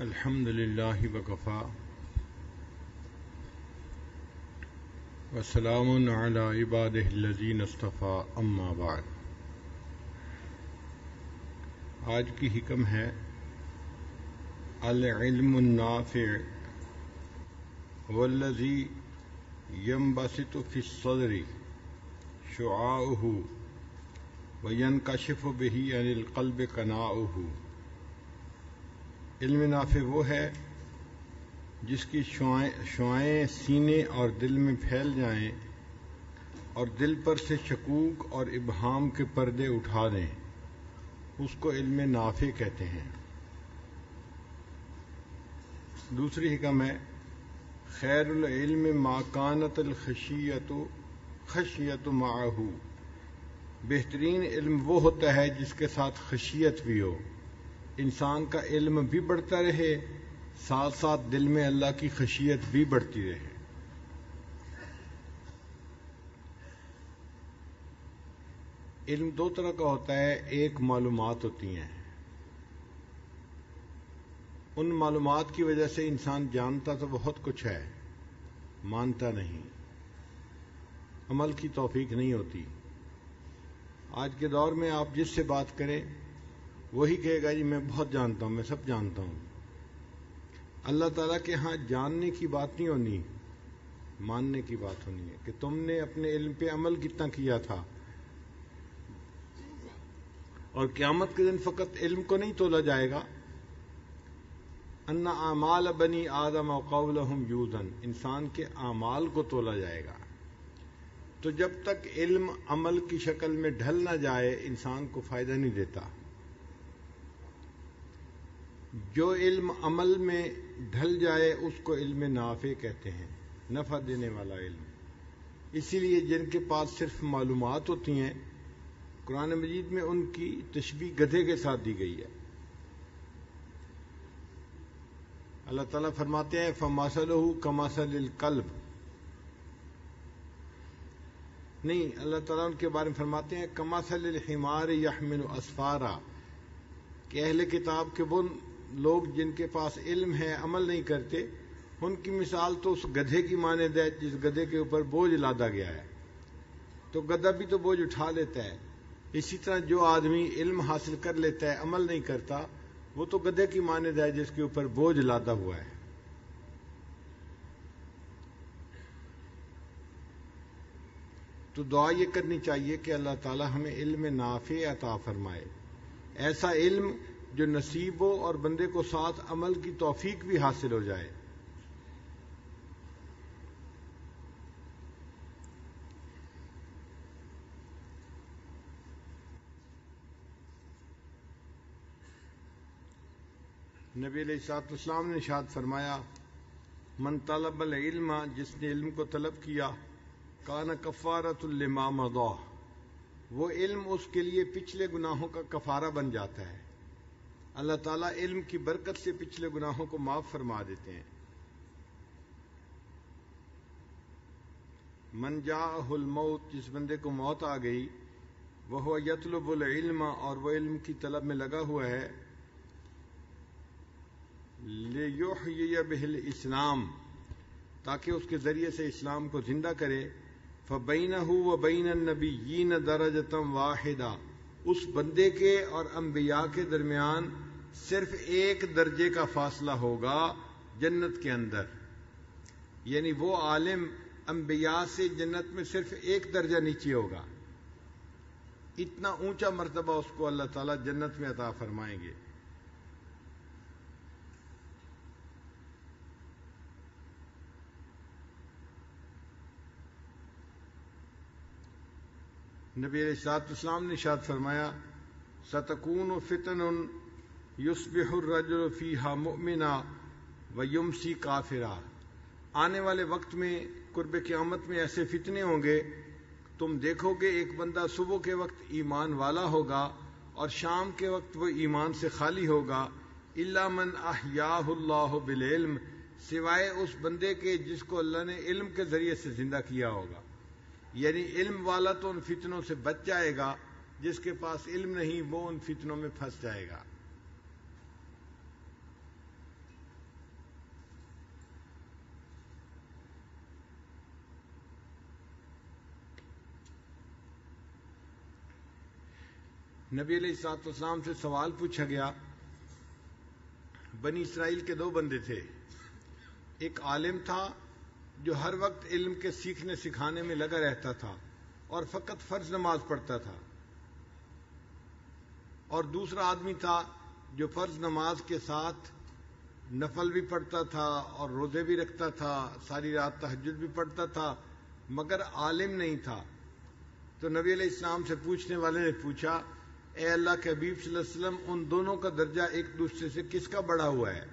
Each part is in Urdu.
الحمد للہ وکفا وسلام علی عبادہ الذین اصطفی اما بعد۔ آج کی حکم ہے العلم النافع والذی ینبسط فی الصدر شعاعہ وینکشف بہ عن القلب قناعہ۔ علم نافع وہ ہے جس کی شعاعیں سینے اور دل میں پھیل جائیں اور دل پر سے شکوک اور ابہام کے پردے اٹھا دیں، اس کو علم نافع کہتے ہیں۔ دوسری حکم ہے خیر العلم ما کانت خشیت معہ۔ بہترین علم وہ ہوتا ہے جس کے ساتھ خشیت بھی ہو، انسان کا علم بھی بڑھتا رہے، ساتھ ساتھ دل میں اللہ کی خشیت بھی بڑھتی رہے۔ علم دو طرح کا ہوتا ہے، ایک معلومات ہوتی ہیں، ان معلومات کی وجہ سے انسان جانتا تو بہت کچھ ہے، مانتا نہیں، عمل کی توفیق نہیں ہوتی۔ آج کے دور میں آپ جس سے بات کریں وہی کہے گا جی میں بہت جانتا ہوں، میں سب جانتا ہوں۔ اللہ تعالیٰ کے ہاں جاننے کی بات نہیں ہونی، ماننے کی بات ہونی ہے کہ تم نے اپنے علم پہ عمل کتنا کیا تھا۔ اور قیامت کے دن فقط علم کو نہیں تولا جائے گا، ان اعمال بنی آدم وقولہم یوزن، انسان کے اعمال کو تولا جائے گا۔ تو جب تک علم عمل کی شکل میں ڈھل نہ جائے انسان کو فائدہ نہیں دیتا۔ جو علم عمل میں ڈھل جائے اس کو علم نافع کہتے ہیں، نفع دینے والا علم۔ اسی لیے جن کے پاس صرف معلومات ہوتی ہیں، قرآن مجید میں ان کی تشبیہ گدھے کے ساتھ دی گئی ہے۔ اللہ تعالیٰ فرماتے ہیں فَمَثَلُهُ كَمَثَلِ الْكَلْبِ، نہیں، اللہ تعالیٰ ان کے بارے میں فرماتے ہیں كَمَثَلِ الْحِمَارِ يَحْمِلُ أَسْفَارًا، کہ اہل کتاب کے وہ لوگ جن کے پاس علم ہے عمل نہیں کرتے، ان کی مثال تو اس گدھے کی مانند ہے جس گدھے کے اوپر بوجھ لادا گیا ہے۔ تو گدھا بھی تو بوجھ اٹھا لیتا ہے، اسی طرح جو آدمی علم حاصل کر لیتا ہے عمل نہیں کرتا وہ تو گدھے کی مانند ہے جس کے اوپر بوجھ لادا ہوا ہے۔ تو دعا یہ کرنی چاہیے کہ اللہ تعالی ہمیں علم نافع عطا فرمائے، ایسا علم جو نصیب ہو اور بندے کو ساتھ عمل کی توفیق بھی حاصل ہو جائے۔ نبی علیہ الصلوۃ والسلام نے ارشاد فرمایا من طلب العلم، جس نے علم کو طلب کیا، کان کفارۃ لما مضی، وہ علم اس کے لیے پچھلے گناہوں کا کفارہ بن جاتا ہے۔ اللہ تعالیٰ علم کی برکت سے پچھلے گناہوں کو معاف فرما دیتے ہیں۔ من جاءہ الموت، جس بندے کو موت آ گئی، وہو یطلب العلم، اور وہ علم کی طلب میں لگا ہوا ہے، لیحیی بہ الاسلام، تاکہ اس کے ذریعے سے اسلام کو زندہ کرے، فبینہ وبین النبیین درجۃ واحدہ، اس بندے کے اور انبیاء کے درمیان صرف ایک درجے کا فاصلہ ہوگا جنت کے اندر، یعنی وہ عالم انبیاء سے جنت میں صرف ایک درجہ نیچے ہوگا، اتنا اونچا مرتبہ اس کو اللہ تعالیٰ جنت میں عطا فرمائیں گے۔ نبی علیہ الصلوۃ والسلام نے ارشاد فرمایا ستکون فتن یصبح الرجل فیہا مؤمنا ویمسی کافرا، آنے والے وقت میں قرب قیامت میں ایسے فتنے ہوں گے، تم دیکھو گے ایک بندہ صبح کے وقت ایمان والا ہوگا اور شام کے وقت وہ ایمان سے خالی ہوگا، الا من احیاہ اللہ بالعلم، سوائے اس بندے کے جس کو اللہ نے علم کے ذریعے سے زندہ کیا ہوگا۔ یعنی علم والا تو ان فتنوں سے بچ جائے گا، جس کے پاس علم نہیں وہ ان فتنوں میں پھنس جائے گا۔ نبی علیہ الصلوۃ والسلام سے سوال پوچھا گیا. بنی اسرائیل کے 2 بندے تھے. ایک عالم تھا جو ہر وقت علم کے سیکھنے سکھانے میں لگا رہتا تھا اور فقط فرض نماز پڑھتا تھا. اور دوسرا آدمی تھا جو فرض نماز کے ساتھ نفل بھی پڑھتا تھا اور روزے بھی رکھتا تھا, ساری رات تہجد بھی پڑھتا تھا, مگر عالم نہیں تھا. تو نبی علیہ السلام سے پوچھنے والے نے پوچھا, اے اللہ کے حبیب صلی اللہ علیہ وسلم, ان دونوں کا درجہ ایک دوسرے سے کس کا بڑا ہوا ہے؟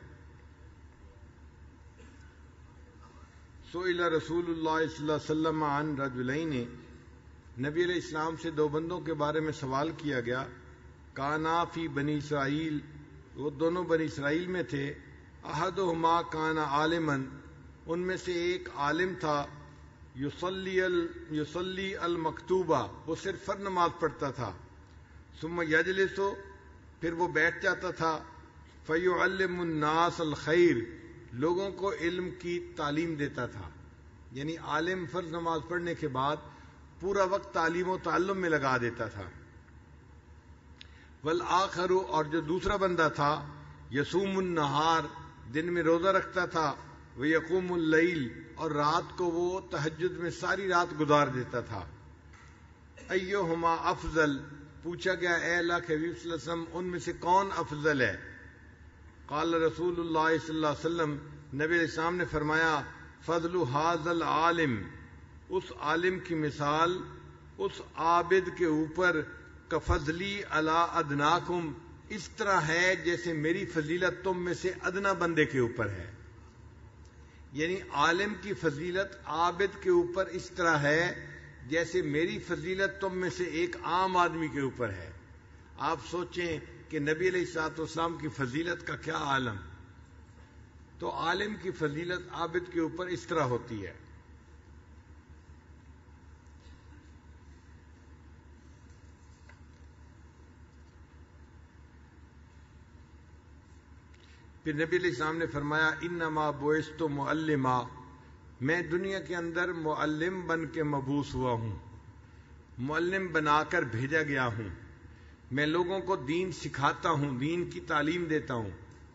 سئل رسول اللہ صلی اللہ علیہ وسلم عن رجلین, نبی علیہ السلام سے 2 بندوں کے بارے میں سوال کیا گیا. کانا فی بنی اسرائیل, وہ دونوں بنی اسرائیل میں تھے. احدہما کانا عالما, ان میں سے ایک عالم تھا. یصلی المکتوبہ, وہ صرف فرض نماز پڑھتا تھا. ثم یجلس, پھر وہ بیٹھ جاتا تھا. فیعلم الناس الخیر, لوگوں کو علم کی تعلیم دیتا تھا. یعنی عالم فرض نماز پڑھنے کے بعد پورا وقت تعلیم و تعلم میں لگا دیتا تھا. والآخر, اور جو دوسرا بندہ تھا, یصوم النہار, دن میں روزہ رکھتا تھا. ویقوم اللیل, اور رات کو وہ تہجد میں ساری رات گزار دیتا تھا. ایہما افضل, پوچھا گیا اے اللہ کے حبیب صلی اللہ علیہ وسلم, ان میں سے کون افضل ہے؟ قال رسول اللہ صلی اللہ علیہ وسلم, نبی علیہ السلام نے فرمایا, فضل ھذا العالم, اس عالم کی مثال اس عابد کے اوپر کفضلی علی ادناکم, اس طرح ہے جیسے میری فضیلت تم میں سے ادنا بندے کے اوپر ہے. یعنی عالم کی فضیلت عابد کے اوپر اس طرح ہے جیسے میری فضیلت تم میں سے ایک عام آدمی کے اوپر ہے. آپ سوچیں کہ نبی علیہ الصلوۃ والسلام کی فضیلت کا کیا عالم, تو عالم کی فضیلت عابد کے اوپر اس طرح ہوتی ہے. پھر نبی علیہ السلام نے فرمایا, انما بعثت معلما, میں دنیا کے اندر معلم بن کے مبعوث ہوا ہوں, معلم بنا کر بھیجا گیا ہوں. میں لوگوں کو دین سکھاتا ہوں, دین کی تعلیم دیتا ہوں.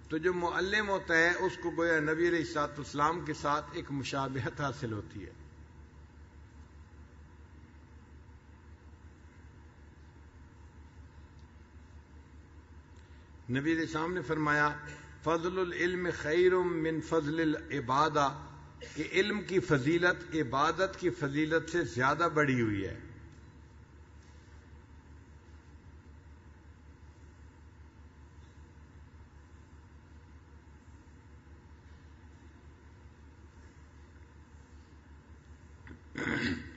تو جو معلم ہوتا ہے اس کو گویا نبی علیہ الصلوۃ والسلام کے ساتھ ایک مشابہت حاصل ہوتی ہے. نبی علیہ السلام نے فرمایا, فضل العلم خیر من فضل العبادہ, کہ علم کی فضیلت عبادت کی فضیلت سے زیادہ بڑھی ہوئی ہے.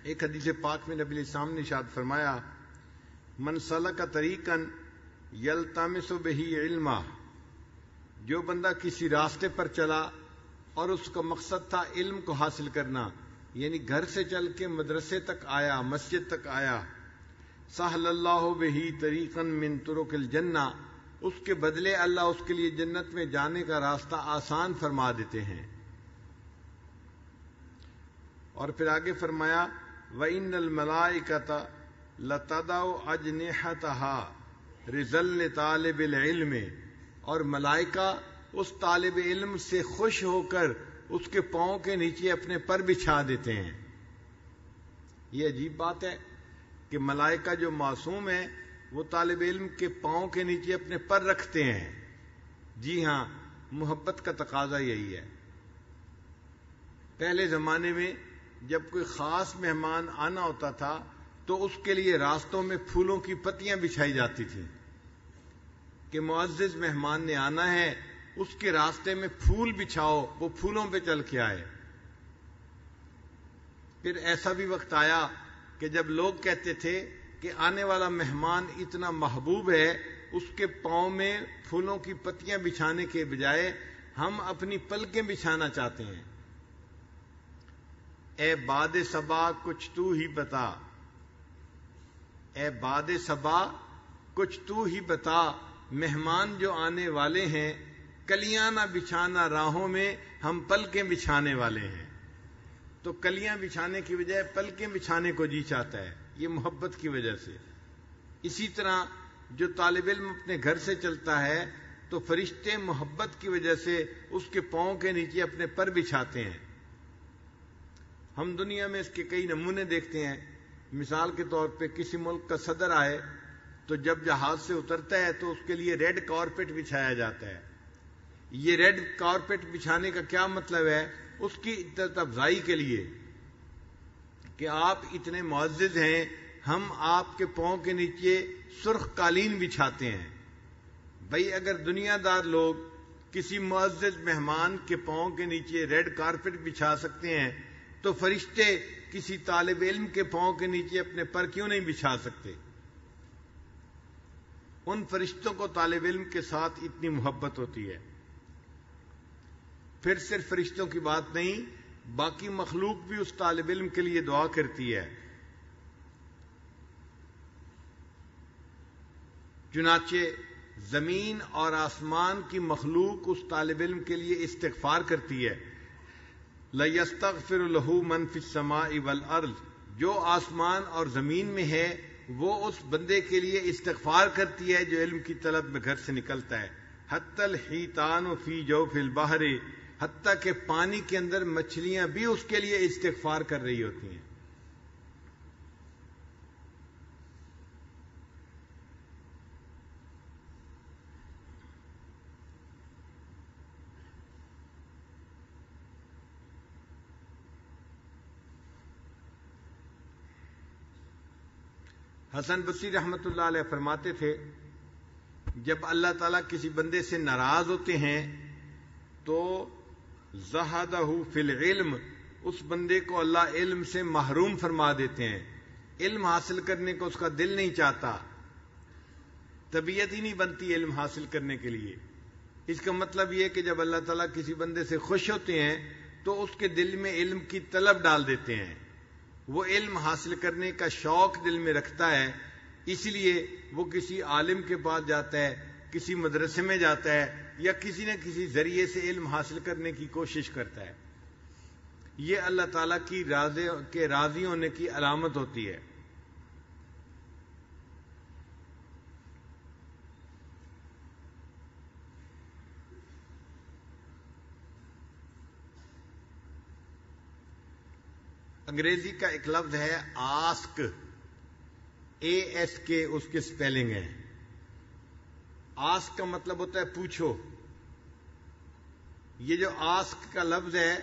ایک حدیث پاک میں نبی علیہ السلام نے ارشاد فرمایا, من سلک طریقا یلتمس بہ علما, جو بندہ کسی راستے پر چلا اور اس کا مقصد تھا علم کو حاصل کرنا, یعنی گھر سے چل کے مدرسے تک آیا, مسجد تک آیا, سہل اللہ بہ طریقا من طرق الجنہ, اس کے بدلے اللہ اس کے لیے جنت میں جانے کا راستہ آسان فرما دیتے ہیں. اور پھر آگے فرمایا, وَإِنَّ الْمَلَائِكَةَ لَتَضَعُ أَجْنِحَتَهَا رِضًا لِطَالِبِ الْعِلْمِ, اور ملائکہ اس طالب علم سے خوش ہو کر اس کے پاؤں کے نیچے اپنے پر بچھا دیتے ہیں. یہ عجیب بات ہے کہ ملائکہ جو معصوم ہیں وہ طالب علم کے پاؤں کے نیچے اپنے پر رکھتے ہیں. جی ہاں, محبت کا تقاضا یہی ہے. پہلے زمانے میں جب کوئی خاص مہمان آنا ہوتا تھا تو اس کے لیے راستوں میں پھولوں کی پتیاں بچھائی جاتی تھیں کہ معزز مہمان نے آنا ہے, اس کے راستے میں پھول بچھاؤ, وہ پھولوں پہ چل کے آئے. پھر ایسا بھی وقت آیا کہ جب لوگ کہتے تھے کہ آنے والا مہمان اتنا محبوب ہے, اس کے پاؤں میں پھولوں کی پتیاں بچھانے کے بجائے ہم اپنی پلکیں بچھانا چاہتے ہیں. اے باد صبا کچھ تو ہی بتا, اے باد صبا کچھ تو ہی بتا, مہمان جو آنے والے ہیں کلیاں نہ بچھانا راہوں میں, ہم پلکیں بچھانے والے ہیں. تو کلیاں بچھانے کی بجائے پلکیں بچھانے کو جی چاہتا ہے, یہ محبت کی وجہ سے. اسی طرح جو طالب علم اپنے گھر سے چلتا ہے تو فرشتے محبت کی وجہ سے اس کے پاؤں کے نیچے اپنے پر بچھاتے ہیں. ہم دنیا میں اس کے کئی نمونے دیکھتے ہیں. مثال کے طور پہ کسی ملک کا صدر آئے تو جب جہاز سے اترتا ہے تو اس کے لیے ریڈ کارپیٹ بچھایا جاتا ہے. یہ ریڈ کارپیٹ بچھانے کا کیا مطلب ہے؟ اس کی عزت افزائی کے لیے کہ آپ اتنے معزز ہیں، ہم آپ کے پاؤں کے نیچے سرخ قالین بچھاتے ہیں. بھئی اگر دنیا دار لوگ کسی معزز مہمان کے پاؤں کے نیچے ریڈ کارپیٹ بچھا سکتے ہیں تو فرشتے کسی طالب علم کے پاؤں کے نیچے اپنے پر کیوں نہیں بچھا سکتے؟ ان فرشتوں کو طالب علم کے ساتھ اتنی محبت ہوتی ہے. پھر صرف فرشتوں کی بات نہیں، باقی مخلوق بھی اس طالب علم کے لیے دعا کرتی ہے. چنانچہ زمین اور آسمان کی مخلوق اس طالب علم کے لیے استغفار کرتی ہے. لَيَسْتَغْفِرُ لَهُ مَنْ فِي السَّمَاءِ وَالْأَرْضِ، جو آسمان اور زمین میں ہے وہ اس بندے کے لیے استغفار کرتی ہے جو علم کی طلب میں گھر سے نکلتا ہے. حتی الحیتان فی جوف البحر، حتیٰ کہ پانی کے اندر مچھلیاں بھی اس کے لیے استغفار کر رہی ہوتی ہیں. حسن بصری رحمۃ اللہ علیہ فرماتے تھے جب اللہ تعالیٰ کسی بندے سے ناراض ہوتے ہیں تو زہدہ فی العلم، اس بندے کو اللہ علم سے محروم فرما دیتے ہیں. علم حاصل کرنے کو اس کا دل نہیں چاہتا، طبیعت ہی نہیں بنتی علم حاصل کرنے کے لیے. اس کا مطلب یہ کہ جب اللہ تعالیٰ کسی بندے سے خوش ہوتے ہیں تو اس کے دل میں علم کی طلب ڈال دیتے ہیں. وہ علم حاصل کرنے کا شوق دل میں رکھتا ہے، اس لیے وہ کسی عالم کے پاس جاتا ہے، کسی مدرسے میں جاتا ہے یا کسی نہ کسی ذریعے سے علم حاصل کرنے کی کوشش کرتا ہے. یہ اللہ تعالیٰ کی راضی ہونے کی علامت ہوتی ہے. انگریزی کا ایک لفظ ہے آسک، ASK اس کی سپیلنگ ہے. آسک کا مطلب ہوتا ہے پوچھو. یہ جو آسک کا لفظ ہے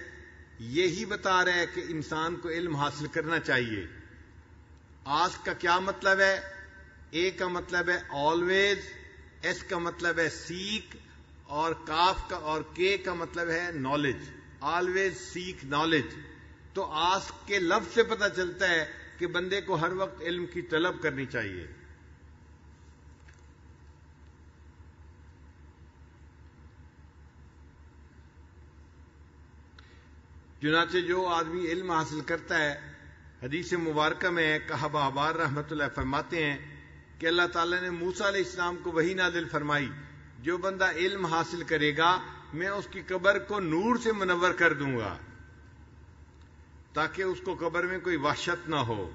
یہی بتا رہا ہے کہ انسان کو علم حاصل کرنا چاہیے. آسک کا کیا مطلب ہے؟ A کا مطلب ہے آلویز، S کا مطلب ہے سیک، اور کاف کا اور K کا مطلب ہے نالج. Always seek knowledge. تو آسک کے لفظ سے پتہ چلتا ہے کہ بندے کو ہر وقت علم کی طلب کرنی چاہیے. چنانچہ جو آدمی علم حاصل کرتا ہے، حدیث مبارکہ میں کہب احبار رحمۃ اللہ فرماتے ہیں کہ اللہ تعالیٰ نے موسیٰ علیہ السلام کو وحی نازل فرمائی، جو بندہ علم حاصل کرے گا میں اس کی قبر کو نور سے منور کر دوں گا تاکہ اس کو قبر میں کوئی وحشت نہ ہو.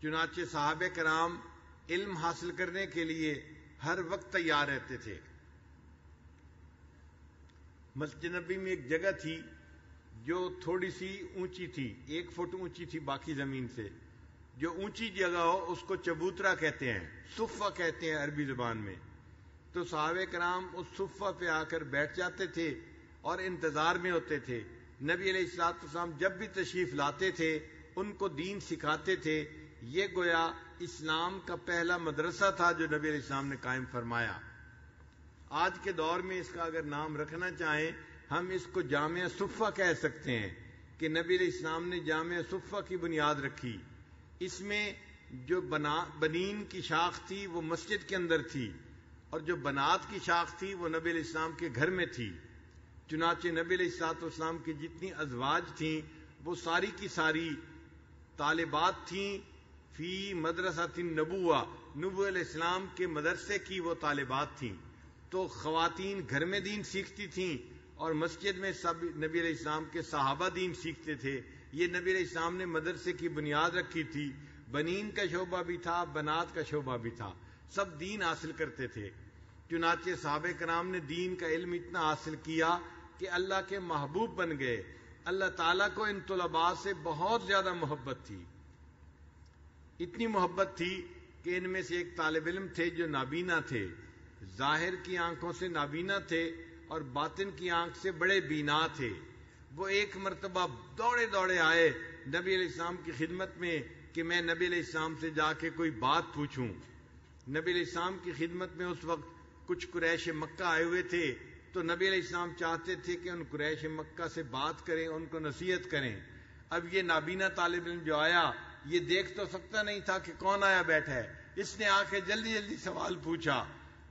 چنانچہ صحابہ کرام علم حاصل کرنے کے لیے ہر وقت تیار رہتے تھے. مسجد نبی میں ایک جگہ تھی جو تھوڑی سی اونچی تھی، 1 فٹ اونچی تھی باقی زمین سے. جو اونچی جگہ ہو اس کو چبوترا کہتے ہیں، صفہ کہتے ہیں عربی زبان میں. تو صحابہ کرام اس صفہ پہ آ کر بیٹھ جاتے تھے اور انتظار میں ہوتے تھے. نبی علیہ الصلوۃ والسلام جب بھی تشریف لاتے تھے ان کو دین سکھاتے تھے. یہ گویا اسلام کا پہلا مدرسہ تھا جو نبی علیہ السلام نے قائم فرمایا. آج کے دور میں اس کا اگر نام رکھنا چاہیں ہم اس کو جامعہ صفہ کہہ سکتے ہیں کہ نبی علیہ السلام نے جامعہ صفہ کی بنیاد رکھی. اس میں جو بنین کی شاخ تھی وہ مسجد کے اندر تھی اور جو بنات کی شاخ تھی وہ نبی علیہ السلام کے گھر میں تھی. چنانچہ نبی علیہ الصلوۃ والسلام کی جتنی ازواج تھیں وہ ساری کی ساری طالبات تھیں فی مدرسۃ النبوہ، نبوہ علیہ السلام کے مدرسے کی وہ طالبات تھیں. تو خواتین گھر میں دین سیکھتی تھیں اور مسجد میں سب نبی علیہ السلام کے صحابہ دین سیکھتے تھے. یہ نبی علیہ السلام نے مدرسے کی بنیاد رکھی تھی. بنین کا شعبہ بھی تھا، بنات کا شعبہ بھی تھا، سب دین حاصل کرتے تھے. چنانچہ صحابہ کرام نے دین کا علم اتنا حاصل کیا کہ اللہ کے محبوب بن گئے. اللہ تعالیٰ کو ان طلباء سے بہت زیادہ محبت تھی. اتنی محبت تھی کہ ان میں سے ایک طالب علم تھے جو نابینا تھے، ظاہر کی آنکھوں سے نابینا تھے اور باطن کی آنکھ سے بڑے بینا تھے. وہ ایک مرتبہ دوڑے دوڑے آئے نبی علیہ السلام کی خدمت میں کہ میں نبی علیہ السلام سے جا کے کوئی بات پوچھوں. نبی علیہ السلام کی خدمت میں اس وقت کچھ قریش مکہ آئے ہوئے تھے، تو نبی علیہ السلام چاہتے تھے کہ ان قریش مکہ سے بات کریں، ان کو نصیحت کریں. اب یہ نابینا طالب علم جو آیا یہ دیکھ تو سکتا نہیں تھا کہ کون آیا بیٹھا ہے. اس نے آ کے جلدی جلدی سوال پوچھا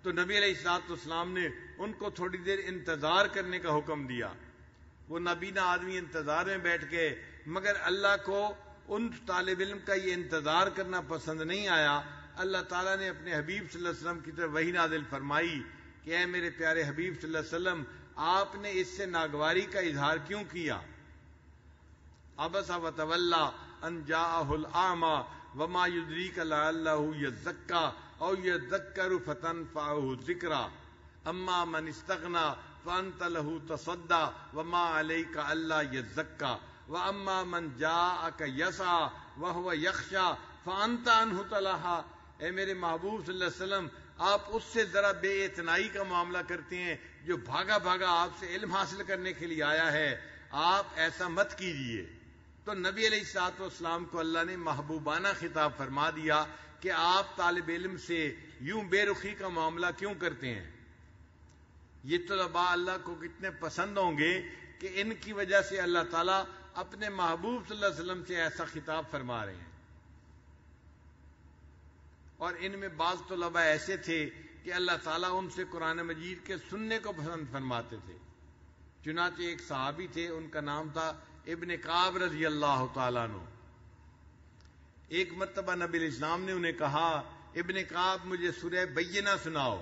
تو نبی علیہ السلام نے ان کو تھوڑی دیر انتظار کرنے کا حکم دیا. وہ نابینا آدمی انتظار میں بیٹھ گئے، مگر اللہ کو ان طالب علم کا یہ انتظار کرنا پسند نہیں آیا. اللہ تعالیٰ نے اپنے حبیب صلی اللہ علیہ وسلم کی طرف وحی نازل فرمائی کہ اے میرے پیارے حبیب صلی اللہ علیہ وسلم، آپ نے اس سے ناگواری کا اظہار کیوں کیا؟ عبس وتولی ان جاءہ الاعمی وما یدریک لعلہ یزکا او یذکر فتنفعہ الذکری اما من استغنی فانت لہ تصدی وما علیک الا یزکا واما من جاءک یسعی وہو یخشی فانت عنہ تلہی. اے میرے محبوب صلی اللہ علیہ وسلم، آپ اس سے ذرا بے اعتنائی کا معاملہ کرتے ہیں جو بھاگا بھاگا آپ سے علم حاصل کرنے کے لیے آیا ہے. آپ ایسا مت کیجیے. تو نبی علیہ الصلوۃ والسلام کو اللہ نے محبوبانہ خطاب فرما دیا کہ آپ طالب علم سے یوں بے رخی کا معاملہ کیوں کرتے ہیں. یہ طلباء اللہ کو کتنے پسند ہوں گے کہ ان کی وجہ سے اللہ تعالیٰ اپنے محبوب صلی اللہ علیہ وسلم سے ایسا خطاب فرما رہے ہیں. اور ان میں بعض طلباء ایسے تھے کہ اللہ تعالیٰ ان سے قرآن مجید کے سننے کو پسند فرماتے تھے. چنانچہ ایک صحابی تھے، ان کا نام تھا ابن کعب رضی اللہ تعالیٰ عنہ. ایک مرتبہ نبی علیہ السلام نے انہیں کہا، ابن کعب مجھے سورہ بینہ سناؤ.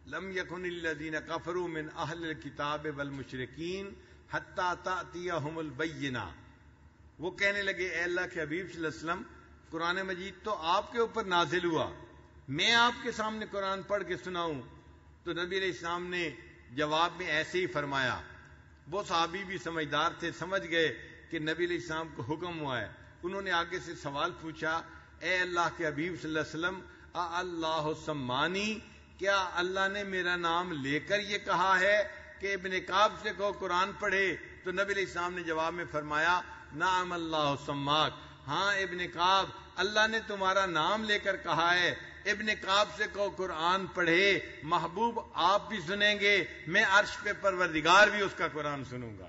لم یکن الذین کفروا من اہل الکتاب والمشرکین حتی تأتیہم البینہ. وہ کہنے لگے، اے اللہ کے حبیب صلی اللہ علیہ وسلم، قرآن مجید تو آپ کے اوپر نازل ہوا، میں آپ کے سامنے قرآن پڑھ کے سناؤں؟ تو نبی علیہ السلام نے جواب میں ایسے ہی فرمایا. وہ صحابی بھی سمجھدار تھے، سمجھ گئے کہ نبی علیہ السلام کو حکم ہوا ہے. انہوں نے آگے سے سوال پوچھا، اے اللہ کے حبیب صلی اللہ علیہ وسلم، اللہ سمانی، کیا اللہ نے میرا نام لے کر یہ کہا ہے کہ ابن کعب سے کہو قرآن پڑھے؟ تو نبی علیہ السلام نے جواب میں فرمایا، نعم اللہ سماک، ہاں ابن کعب، اللہ نے تمہارا نام لے کر کہا ہے. ابن کعب سے کہو قرآن پڑھے. محبوب آپ بھی سنیں گے، میں عرش پہ پروردگار بھی اس کا قرآن سنوں گا.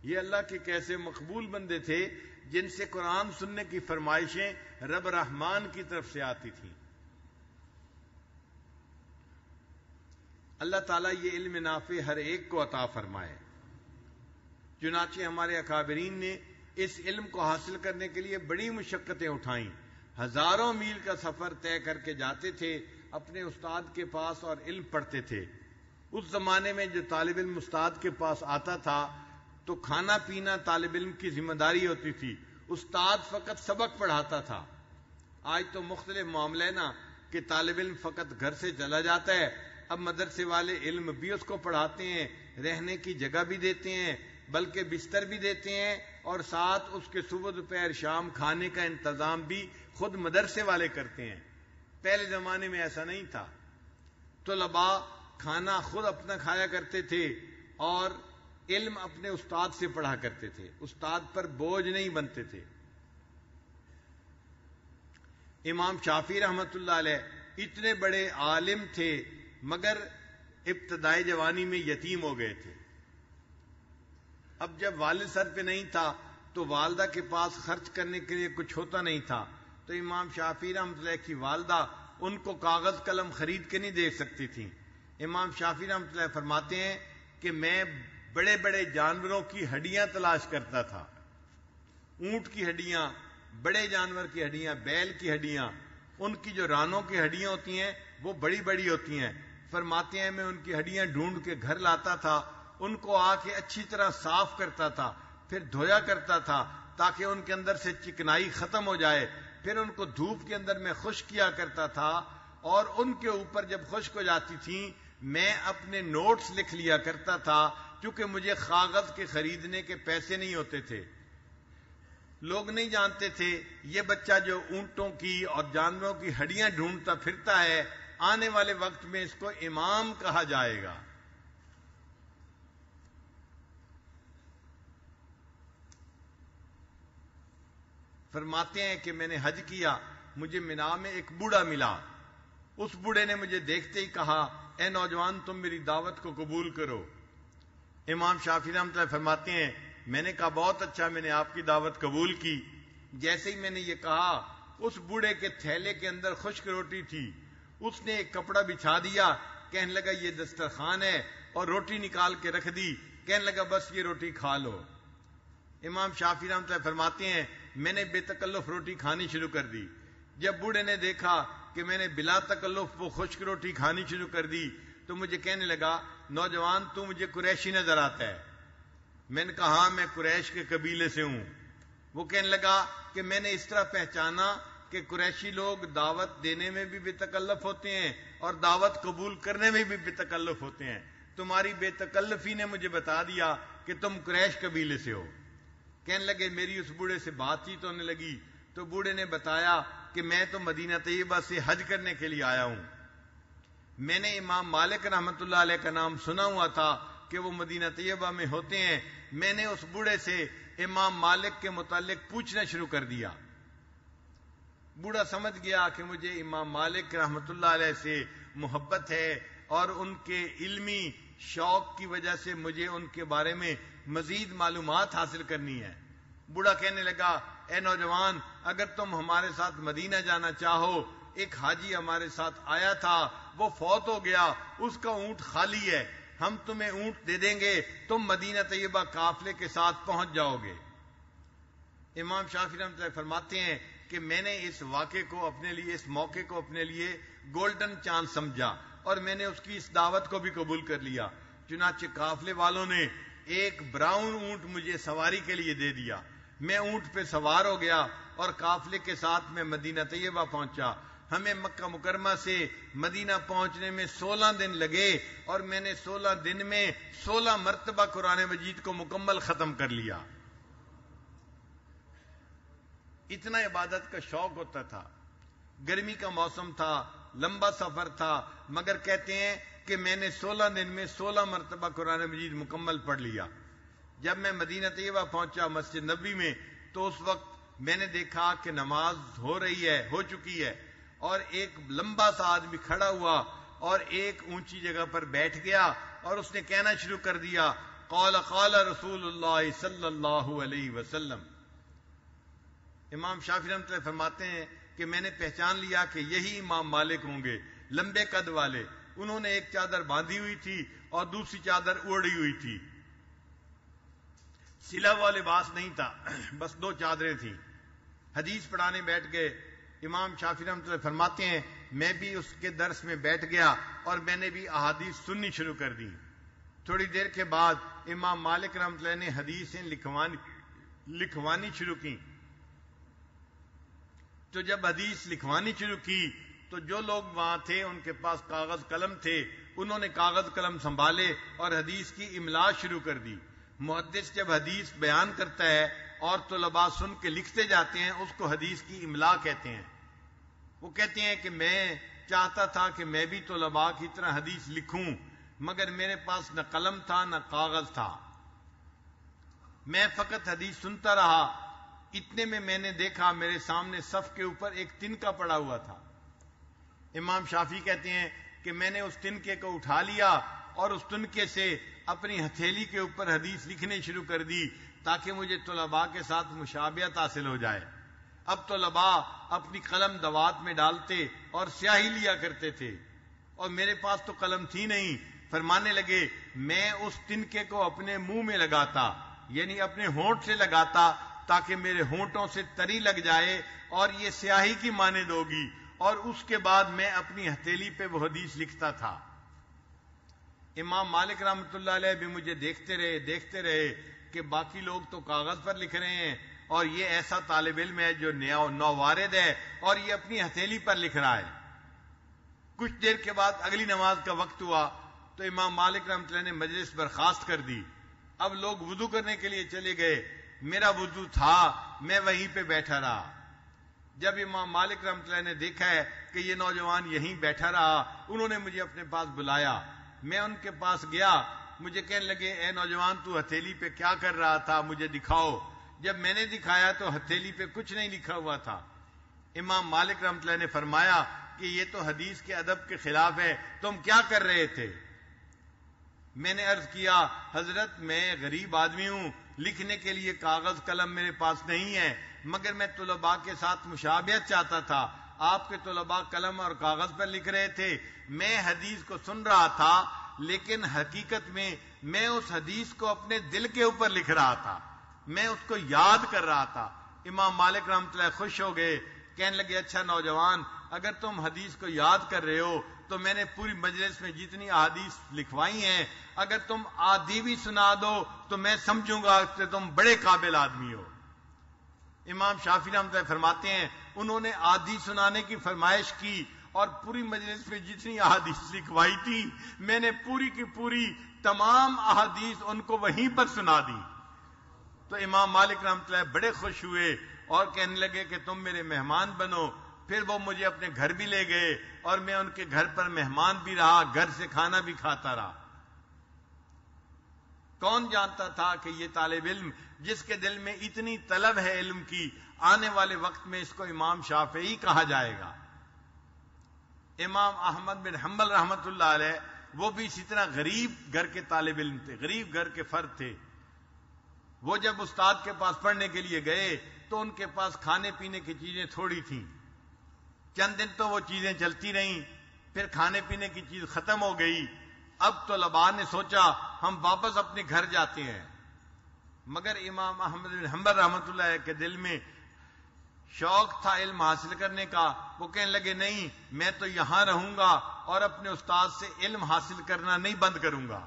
یہ اللہ کے کیسے مقبول بندے تھے جن سے قرآن سننے کی فرمائشیں رب رحمان کی طرف سے آتی تھیں. اللہ تعالیٰ یہ علم نافع ہر ایک کو عطا فرمائے. چنانچہ ہمارے اکابرین نے اس علم کو حاصل کرنے کے لیے بڑی مشقتیں اٹھائیں. ہزاروں میل کا سفر طے کر کے جاتے تھے اپنے استاد کے پاس اور علم پڑھتے تھے. اس زمانے میں جو طالب علم استاد کے پاس آتا تھا تو کھانا پینا طالب علم کی ذمہ داری ہوتی تھی، استاد فقط سبق پڑھاتا تھا. آج تو مختلف معاملہ ہے نا کہ طالب علم فقط گھر سے چلا جاتا ہے. اب مدرسے والے علم بھی اس کو پڑھاتے ہیں، رہنے کی جگہ بھی دیتے ہیں، بلکہ بستر بھی دیتے ہیں، اور ساتھ اس کے صبح دوپہر شام کھانے کا انتظام بھی خود مدرسے والے کرتے ہیں. پہلے زمانے میں ایسا نہیں تھا. طلباء کھانا خود اپنا کھایا کرتے تھے اور علم اپنے استاد سے پڑھا کرتے تھے، استاد پر بوجھ نہیں بنتے تھے. امام شافعی رحمۃ اللہ علیہ اتنے بڑے عالم تھے مگر ابتدائی جوانی میں یتیم ہو گئے تھے. اب جب والد سر پہ نہیں تھا تو والدہ کے پاس خرچ کرنے کے لیے کچھ ہوتا نہیں تھا، تو امام شافعی رحمۃ اللہ کی والدہ ان کو کاغذ قلم خرید کے نہیں دے سکتی تھیں. امام شافعی رحمۃ اللہ فرماتے ہیں کہ میں بڑے بڑے جانوروں کی ہڈیاں تلاش کرتا تھا اونٹ کی ہڈیاں، بڑے جانور کی ہڈیاں، بیل کی ہڈیاں، ان کی جو رانوں کی ہڈیاں ہوتی ہیں وہ بڑی بڑی ہوتی ہیں. فرماتے ہیں میں ان کی ہڈیاں ڈھونڈ کے گھر لاتا تھا، ان کو آ کے اچھی طرح صاف کرتا تھا، پھر دھویا کرتا تھا تاکہ ان کے اندر سے چکنائی ختم ہو جائے، پھر ان کو دھوپ کے اندر میں خشک کیا کرتا تھا، اور ان کے اوپر جب خشک ہو جاتی تھیں میں اپنے نوٹس لکھ لیا کرتا تھا، کیونکہ مجھے کاغذ کے خریدنے کے پیسے نہیں ہوتے تھے. لوگ نہیں جانتے تھے یہ بچہ جو اونٹوں کی اور جانوروں کی ہڈیاں ڈھونڈتا پھرتا ہے آنے والے وقت میں اس کو امام کہا جائے گا. فرماتے ہیں کہ میں نے حج کیا، مجھے مینا میں ایک بوڑھا ملا. اس بوڑھے نے مجھے دیکھتے ہی کہا اے نوجوان تم میری دعوت کو قبول کرو. امام شافعی رحمۃ اللہ فرماتے ہیں میں نے کہا بہت اچھا، میں نے آپ کی دعوت قبول کی. جیسے ہی میں نے یہ کہا اس بوڑھے کے تھیلے کے اندر خشک روٹی تھی، اس نے ایک کپڑا بچھا دیا، کہنے لگا یہ دسترخوان ہے، اور روٹی نکال کے رکھ دی، کہنے لگا بس یہ روٹی کھا لو. امام شافعی رحمۃ اللہ فرماتے ہیں میں نے بے تکلف روٹی کھانی شروع کر دی. جب بوڑھے نے دیکھا کہ میں نے بلا تکلف وہ خشک روٹی کھانی شروع کر دی تو مجھے کہنے لگا نوجوان تو مجھے قریشی نظر آتا ہے. میں نے کہا ہاں میں قریش کے قبیلے سے ہوں. وہ کہنے لگا کہ میں نے اس طرح پہچانا کہ قریشی لوگ دعوت دینے میں بھی بے تکلف ہوتے ہیں اور دعوت قبول کرنے میں بھی بے تکلف ہوتے ہیں. تمہاری بے تکلفی نے مجھے بتا دیا کہ تم قریش قبیلے سے ہو. کہنے لگے میری اس بوڑھے سے بات چیت ہونے لگی تو بوڑھے نے بتایا کہ میں تو مدینہ طیبہ سے حج کرنے کے لیے آیا ہوں. میں نے امام مالک رحمۃ اللہ علیہ کا نام سنا ہوا تھا کہ وہ مدینہ طیبہ میں ہوتے ہیں. میں نے اس بوڑھے سے امام مالک کے متعلق پوچھنا شروع کر دیا. بوڑھا سمجھ گیا کہ مجھے امام مالک رحمۃ اللہ علیہ سے محبت ہے اور ان کے علمی شوق کی وجہ سے مجھے ان کے بارے میں مزید معلومات حاصل کرنی ہے. بوڑھا کہنے لگا اے نوجوان اگر تم ہمارے ساتھ مدینہ جانا چاہو، ایک حاجی ہمارے ساتھ آیا تھا وہ فوت ہو گیا، اس کا اونٹ خالی ہے، ہم تمہیں اونٹ دے دیں گے، تم مدینہ طیبہ قافلے کے ساتھ پہنچ جاؤ گے. امام شافعی رحمۃ اللہ فرماتے ہیں کہ میں نے اس واقعے کو اپنے لیے، اس موقع کو اپنے لیے گولڈن چانس سمجھا اور میں نے اس کی اس دعوت کو بھی قبول کر لیا. چنانچہ قافلے والوں نے ایک براؤن اونٹ مجھے سواری کے لیے دے دیا. میں اونٹ پہ سوار ہو گیا اور قافلے کے ساتھ میں مدینہ طیبہ پہنچا. ہمیں مکہ مکرمہ سے مدینہ پہنچنے میں 16 دن لگے اور میں نے 16 دن میں 16 مرتبہ قرآن مجید کو مکمل ختم کر لیا. اتنا عبادت کا شوق ہوتا تھا. گرمی کا موسم تھا، لمبا سفر تھا، مگر کہتے ہیں کہ میں نے 16 دن میں 16 مرتبہ قرآن مجید مکمل پڑھ لیا. جب میں مدینہ طیبہ پہنچا مسجد نبوی میں تو اس وقت میں نے دیکھا کہ نماز ہو چکی ہے اور ایک لمبا سا آدمی کھڑا ہوا اور ایک اونچی جگہ پر بیٹھ گیا اور اس نے کہنا شروع کر دیا قال رسول اللہ صلی اللہ علیہ وسلم. امام شافعی رحمۃ اللہ فرماتے ہیں کہ میں نے پہچان لیا کہ یہی امام مالک ہوں گے، لمبے قد والے. انہوں نے ایک چادر باندھی ہوئی تھی اور دوسری چادر اوڑھی ہوئی تھی. سلا ہوا لباس نہیں تھا، بس 2 چادریں تھیں. حدیث پڑھانے بیٹھ گئے. امام شافعی رحمۃ اللہ فرماتے ہیں میں بھی اس کے درس میں بیٹھ گیا اور میں نے بھی احادیث سننی شروع کر دی. تھوڑی دیر کے بعد امام مالک رحمۃ اللہ نے حدیثیں لکھوانی شروع کی. تو جب حدیث لکھوانی شروع کی تو جو لوگ وہاں تھے ان کے پاس کاغذ قلم تھے، انہوں نے کاغذ قلم سنبھالے اور حدیث کی املا شروع کر دی. محدث جب حدیث بیان کرتا ہے اور طلباء سن کے لکھتے جاتے ہیں اس کو حدیث کی املا کہتے ہیں. وہ کہتے ہیں کہ میں چاہتا تھا کہ میں بھی طلباء کی طرح حدیث لکھوں، مگر میرے پاس نہ قلم تھا نہ کاغذ تھا، میں فقط حدیث سنتا رہا. اتنے میں نے دیکھا میرے سامنے صف کے اوپر ایک تنکا پڑا ہوا تھا. امام شافعی کہتے ہیں کہ میں نے اس تنکے کو اٹھا لیا اور اس تنکے سے اپنی ہتھیلی کے اوپر حدیث لکھنے شروع کر دی تاکہ مجھے طلباء کے ساتھ مشابہت حاصل ہو جائے. اب طلباء اپنی قلم دوات میں ڈالتے اور سیاہی لیا کرتے تھے اور میرے پاس تو قلم تھی نہیں. فرمانے لگے میں اس تنکے کو اپنے منہ میں لگاتا، یعنی اپنے ہونٹ سے لگاتا تاکہ میرے ہونٹوں سے تری لگ جائے اور یہ سیاہی کی مانند ہوگی، اور اس کے بعد میں اپنی ہتھیلی پہ وہ حدیث لکھتا تھا۔ امام مالک رحمۃ اللہ علیہ بھی مجھے دیکھتے رہے کہ باقی لوگ تو کاغذ پر لکھ رہے ہیں اور یہ ایسا طالب علم ہے جو نووارد ہے اور یہ اپنی ہتھیلی پر لکھ رہا ہے۔ کچھ دیر کے بعد اگلی نماز کا وقت ہوا تو امام مالک رحمۃ اللہ نے مجلس برخاست کر دی۔ اب لوگ وضو کرنے کے لیے چلے گئے، میرا وضو تھا، میں وہیں پہ بیٹھا رہا۔ جب امام مالک رحمۃ اللہ نے دیکھا ہے کہ یہ نوجوان یہیں بیٹھا رہا، انہوں نے مجھے اپنے پاس بلایا۔ میں ان کے پاس گیا، مجھے کہنے لگے اے نوجوان تو ہتھیلی پہ کیا کر رہا تھا، مجھے دکھاؤ۔ جب میں نے دکھایا تو ہتھیلی پہ کچھ نہیں لکھا ہوا تھا۔ امام مالک رحمۃ اللہ نے فرمایا کہ یہ تو حدیث کے ادب کے خلاف ہے، تم کیا کر رہے تھے؟ میں نے عرض کیا حضرت میں غریب آدمی ہوں، لکھنے کے لیے کاغذ قلم میرے پاس نہیں ہے، مگر میں طلباء کے ساتھ مشابہت چاہتا تھا۔ آپ کے طلباء قلم اور کاغذ پر لکھ رہے تھے، میں حدیث کو سن رہا تھا، لیکن حقیقت میں میں اس حدیث کو اپنے دل کے اوپر لکھ رہا تھا، میں اس کو یاد کر رہا تھا۔ امام مالک رحمۃ اللہ خوش ہو گئے، کہنے لگے اچھا نوجوان، اگر تم حدیث کو یاد کر رہے ہو تو میں نے پوری مجلس میں جتنی احادیث لکھوائی ہیں اگر تم آدھی بھی سنا دو تو میں سمجھوں گا کہ تم بڑے قابل آدمی ہو۔ امام شافعی رحمۃ اللہ فرماتے ہیں انہوں نے آدھی سنانے کی فرمائش کی اور پوری مجلس میں جتنی احادیث لکھوائی تھی میں نے پوری کی پوری تمام احادیث ان کو وہیں پر سنا دی۔ تو امام مالک رحمۃ اللہ بڑے خوش ہوئے اور کہنے لگے کہ تم میرے مہمان بنو۔ پھر وہ مجھے اپنے گھر بھی لے گئے اور میں ان کے گھر پر مہمان بھی رہا، گھر سے کھانا بھی کھاتا رہا۔ کون جانتا تھا کہ یہ طالب علم جس کے دل میں اتنی طلب ہے علم کی، آنے والے وقت میں اس کو امام شافعی کہا جائے گا۔ امام احمد بن حنبل رحمۃ اللہ علیہ وہ بھی اسی طرح غریب گھر کے طالب علم تھے، غریب گھر کے فرد تھے۔ وہ جب استاد کے پاس پڑھنے کے لیے گئے تو ان کے پاس کھانے پینے کی چیزیں تھوڑی تھیں۔ چند دن تو وہ چیزیں چلتی رہیں، پھر کھانے پینے کی چیز ختم ہو گئی۔ اب طلباء نے سوچا ہم واپس اپنے گھر جاتے ہیں، مگر امام احمد بن حنبل رحمۃ اللہ کے دل میں شوق تھا علم حاصل کرنے کا۔ وہ کہنے لگے نہیں، میں تو یہاں رہوں گا اور اپنے استاد سے علم حاصل کرنا نہیں بند کروں گا۔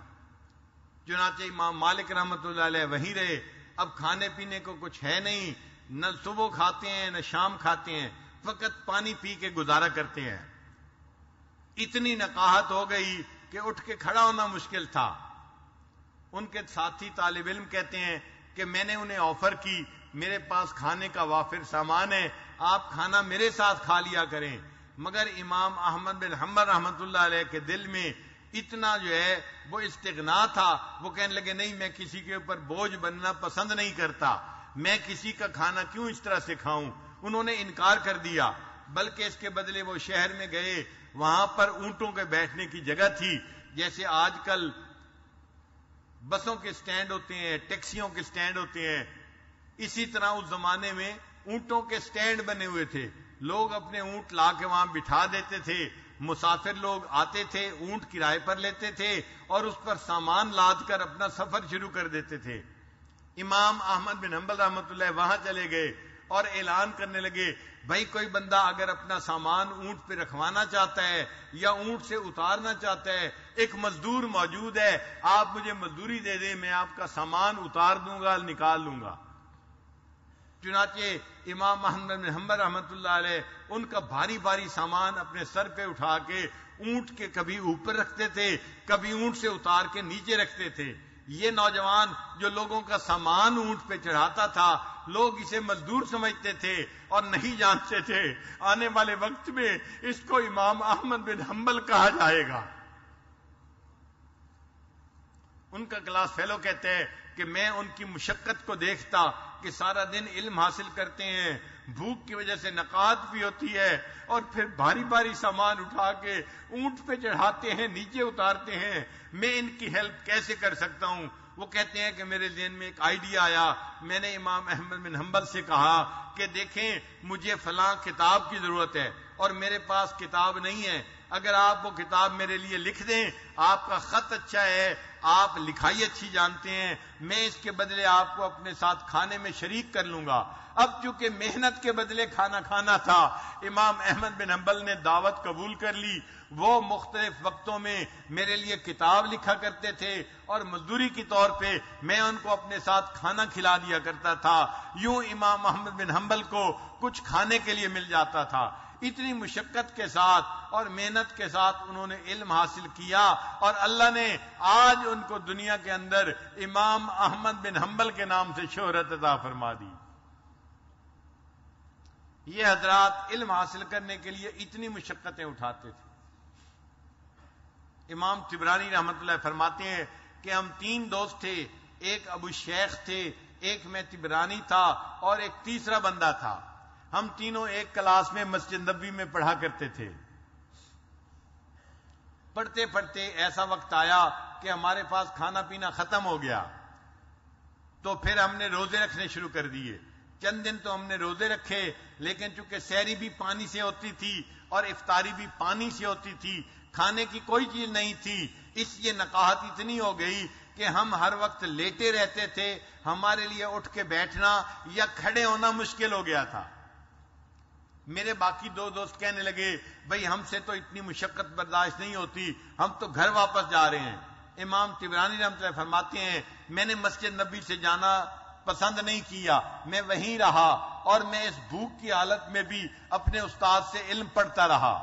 چنانچہ امام مالک رحمۃ اللہ علیہ وہیں رہے۔ اب کھانے پینے کو کچھ ہے نہیں، نہ صبح کھاتے ہیں نہ شام کھاتے ہیں، فقط پانی پی کے گزارا کرتے ہیں۔ اتنی نقاہت ہو گئی کہ اٹھ کے کھڑا ہونا مشکل تھا۔ ان کے ساتھی طالب علم کہتے ہیں کہ میں نے انہیں آفر کی میرے پاس کھانے کا وافر سامان ہے، آپ کھانا میرے ساتھ کھا لیا کریں، مگر امام احمد بن حنبل رحمۃ اللہ علیہ کے دل میں اتنا جو ہے وہ استغنا تھا، وہ کہنے لگے نہیں میں کسی کے اوپر بوجھ بننا پسند نہیں کرتا، میں کسی کا کھانا کیوں اس طرح سے کھاؤں۔ انہوں نے انکار کر دیا، بلکہ اس کے بدلے وہ شہر میں گئے، وہاں پر اونٹوں کے بیٹھنے کی جگہ تھی، جیسے آج کل بسوں کے سٹینڈ ہوتے ہیں، ٹیکسیوں کے سٹینڈ ہوتے ہیں، اسی طرح اس زمانے میں اونٹوں کے سٹینڈ بنے ہوئے تھے۔ لوگ اپنے اونٹ لا کے وہاں بٹھا دیتے تھے، مسافر لوگ آتے تھے، اونٹ کرائے پر لیتے تھے اور اس پر سامان لاد کر اپنا سفر شروع کر دیتے تھے۔ امام احمد بن حنبل رحمۃ اللہ وہاں چلے گئے اور اعلان کرنے لگے بھائی کوئی بندہ اگر اپنا سامان اونٹ پہ رکھوانا چاہتا ہے یا اونٹ سے اتارنا چاہتا ہے، ایک مزدور موجود ہے، آپ مجھے مزدوری دے دیں، میں آپ کا سامان اتار دوں گا، نکال لوں گا۔ چنانچہ امام احمد بن حنبل رحمۃ اللہ علیہ ان کا بھاری بھاری سامان اپنے سر پہ اٹھا کے اونٹ کے کبھی اوپر رکھتے تھے، کبھی اونٹ سے اتار کے نیچے رکھتے تھے۔ یہ نوجوان جو لوگوں کا سامان اونٹ پہ چڑھاتا تھا، لوگ اسے مزدور سمجھتے تھے اور نہیں جانتے تھے آنے والے وقت میں اس کو امام احمد بن حنبل کہا جائے گا۔ ان کا کلاس فیلو کہتے ہیں کہ میں ان کی مشقت کو دیکھتا کہ سارا دن علم حاصل کرتے ہیں، بھوک کی وجہ سے نقاہت بھی ہوتی ہے اور پھر بھاری بھاری سامان اٹھا کے اونٹ پہ چڑھاتے ہیں، نیچے اتارتے ہیں، میں ان کی ہیلپ کیسے کر سکتا ہوں؟ وہ کہتے ہیں کہ میرے ذہن میں ایک آئیڈیا آیا، میں نے امام احمد بن حنبل سے کہا کہ دیکھیں مجھے فلاں کتاب کی ضرورت ہے اور میرے پاس کتاب نہیں ہے، اگر آپ وہ کتاب میرے لیے لکھ دیں، آپ کا خط اچھا ہے، آپ لکھائی اچھی جانتے ہیں، میں اس کے بدلے آپ کو اپنے ساتھ کھانے میں شریک کر لوں گا۔ اب چونکہ محنت کے بدلے کھانا کھانا تھا، امام احمد بن حنبل نے دعوت قبول کر لی۔ وہ مختلف وقتوں میں میرے لیے کتاب لکھا کرتے تھے اور مزدوری کے طور پہ میں ان کو اپنے ساتھ کھانا کھلا دیا کرتا تھا۔ یوں امام احمد بن حنبل کو کچھ کھانے کے لیے مل جاتا تھا۔ اتنی مشقت کے ساتھ اور محنت کے ساتھ انہوں نے علم حاصل کیا، اور اللہ نے آج ان کو دنیا کے اندر امام احمد بن حنبل کے نام سے شہرت عطا فرما دی۔ یہ حضرات علم حاصل کرنے کے لیے اتنی مشقتیں اٹھاتے تھے۔ امام طبرانی رحمت اللہ فرماتے ہیں کہ ہم 3 دوست تھے، ایک ابو شیخ تھے، ایک میں طبرانی تھا اور ایک تیسرا بندہ تھا۔ ہم تینوں ایک کلاس میں مسجد نبوی میں پڑھا کرتے تھے۔ پڑھتے پڑھتے ایسا وقت آیا کہ ہمارے پاس کھانا پینا ختم ہو گیا، تو پھر ہم نے روزے رکھنے شروع کر دیے۔ چند دن تو ہم نے روزے رکھے، لیکن چونکہ سحری بھی پانی سے ہوتی تھی اور افطاری بھی پانی سے ہوتی تھی، کھانے کی کوئی چیز نہیں تھی، اس لیے نقاہت اتنی ہو گئی کہ ہم ہر وقت لیٹے رہتے تھے۔ ہمارے لیے اٹھ کے بیٹھنا یا کھڑے ہونا مشکل ہو گیا تھا۔ میرے باقی 2 دوست کہنے لگے، بھئی ہم سے تو اتنی مشقت برداشت نہیں ہوتی، ہم تو گھر واپس جا رہے ہیں۔ امام طبرانی رحمۃ اللہ فرماتے ہیں میں نے مسجد نبی سے جانا پسند نہیں کیا، میں وہیں رہا اور میں اس بھوک کی حالت میں بھی اپنے استاد سے علم پڑھتا رہا،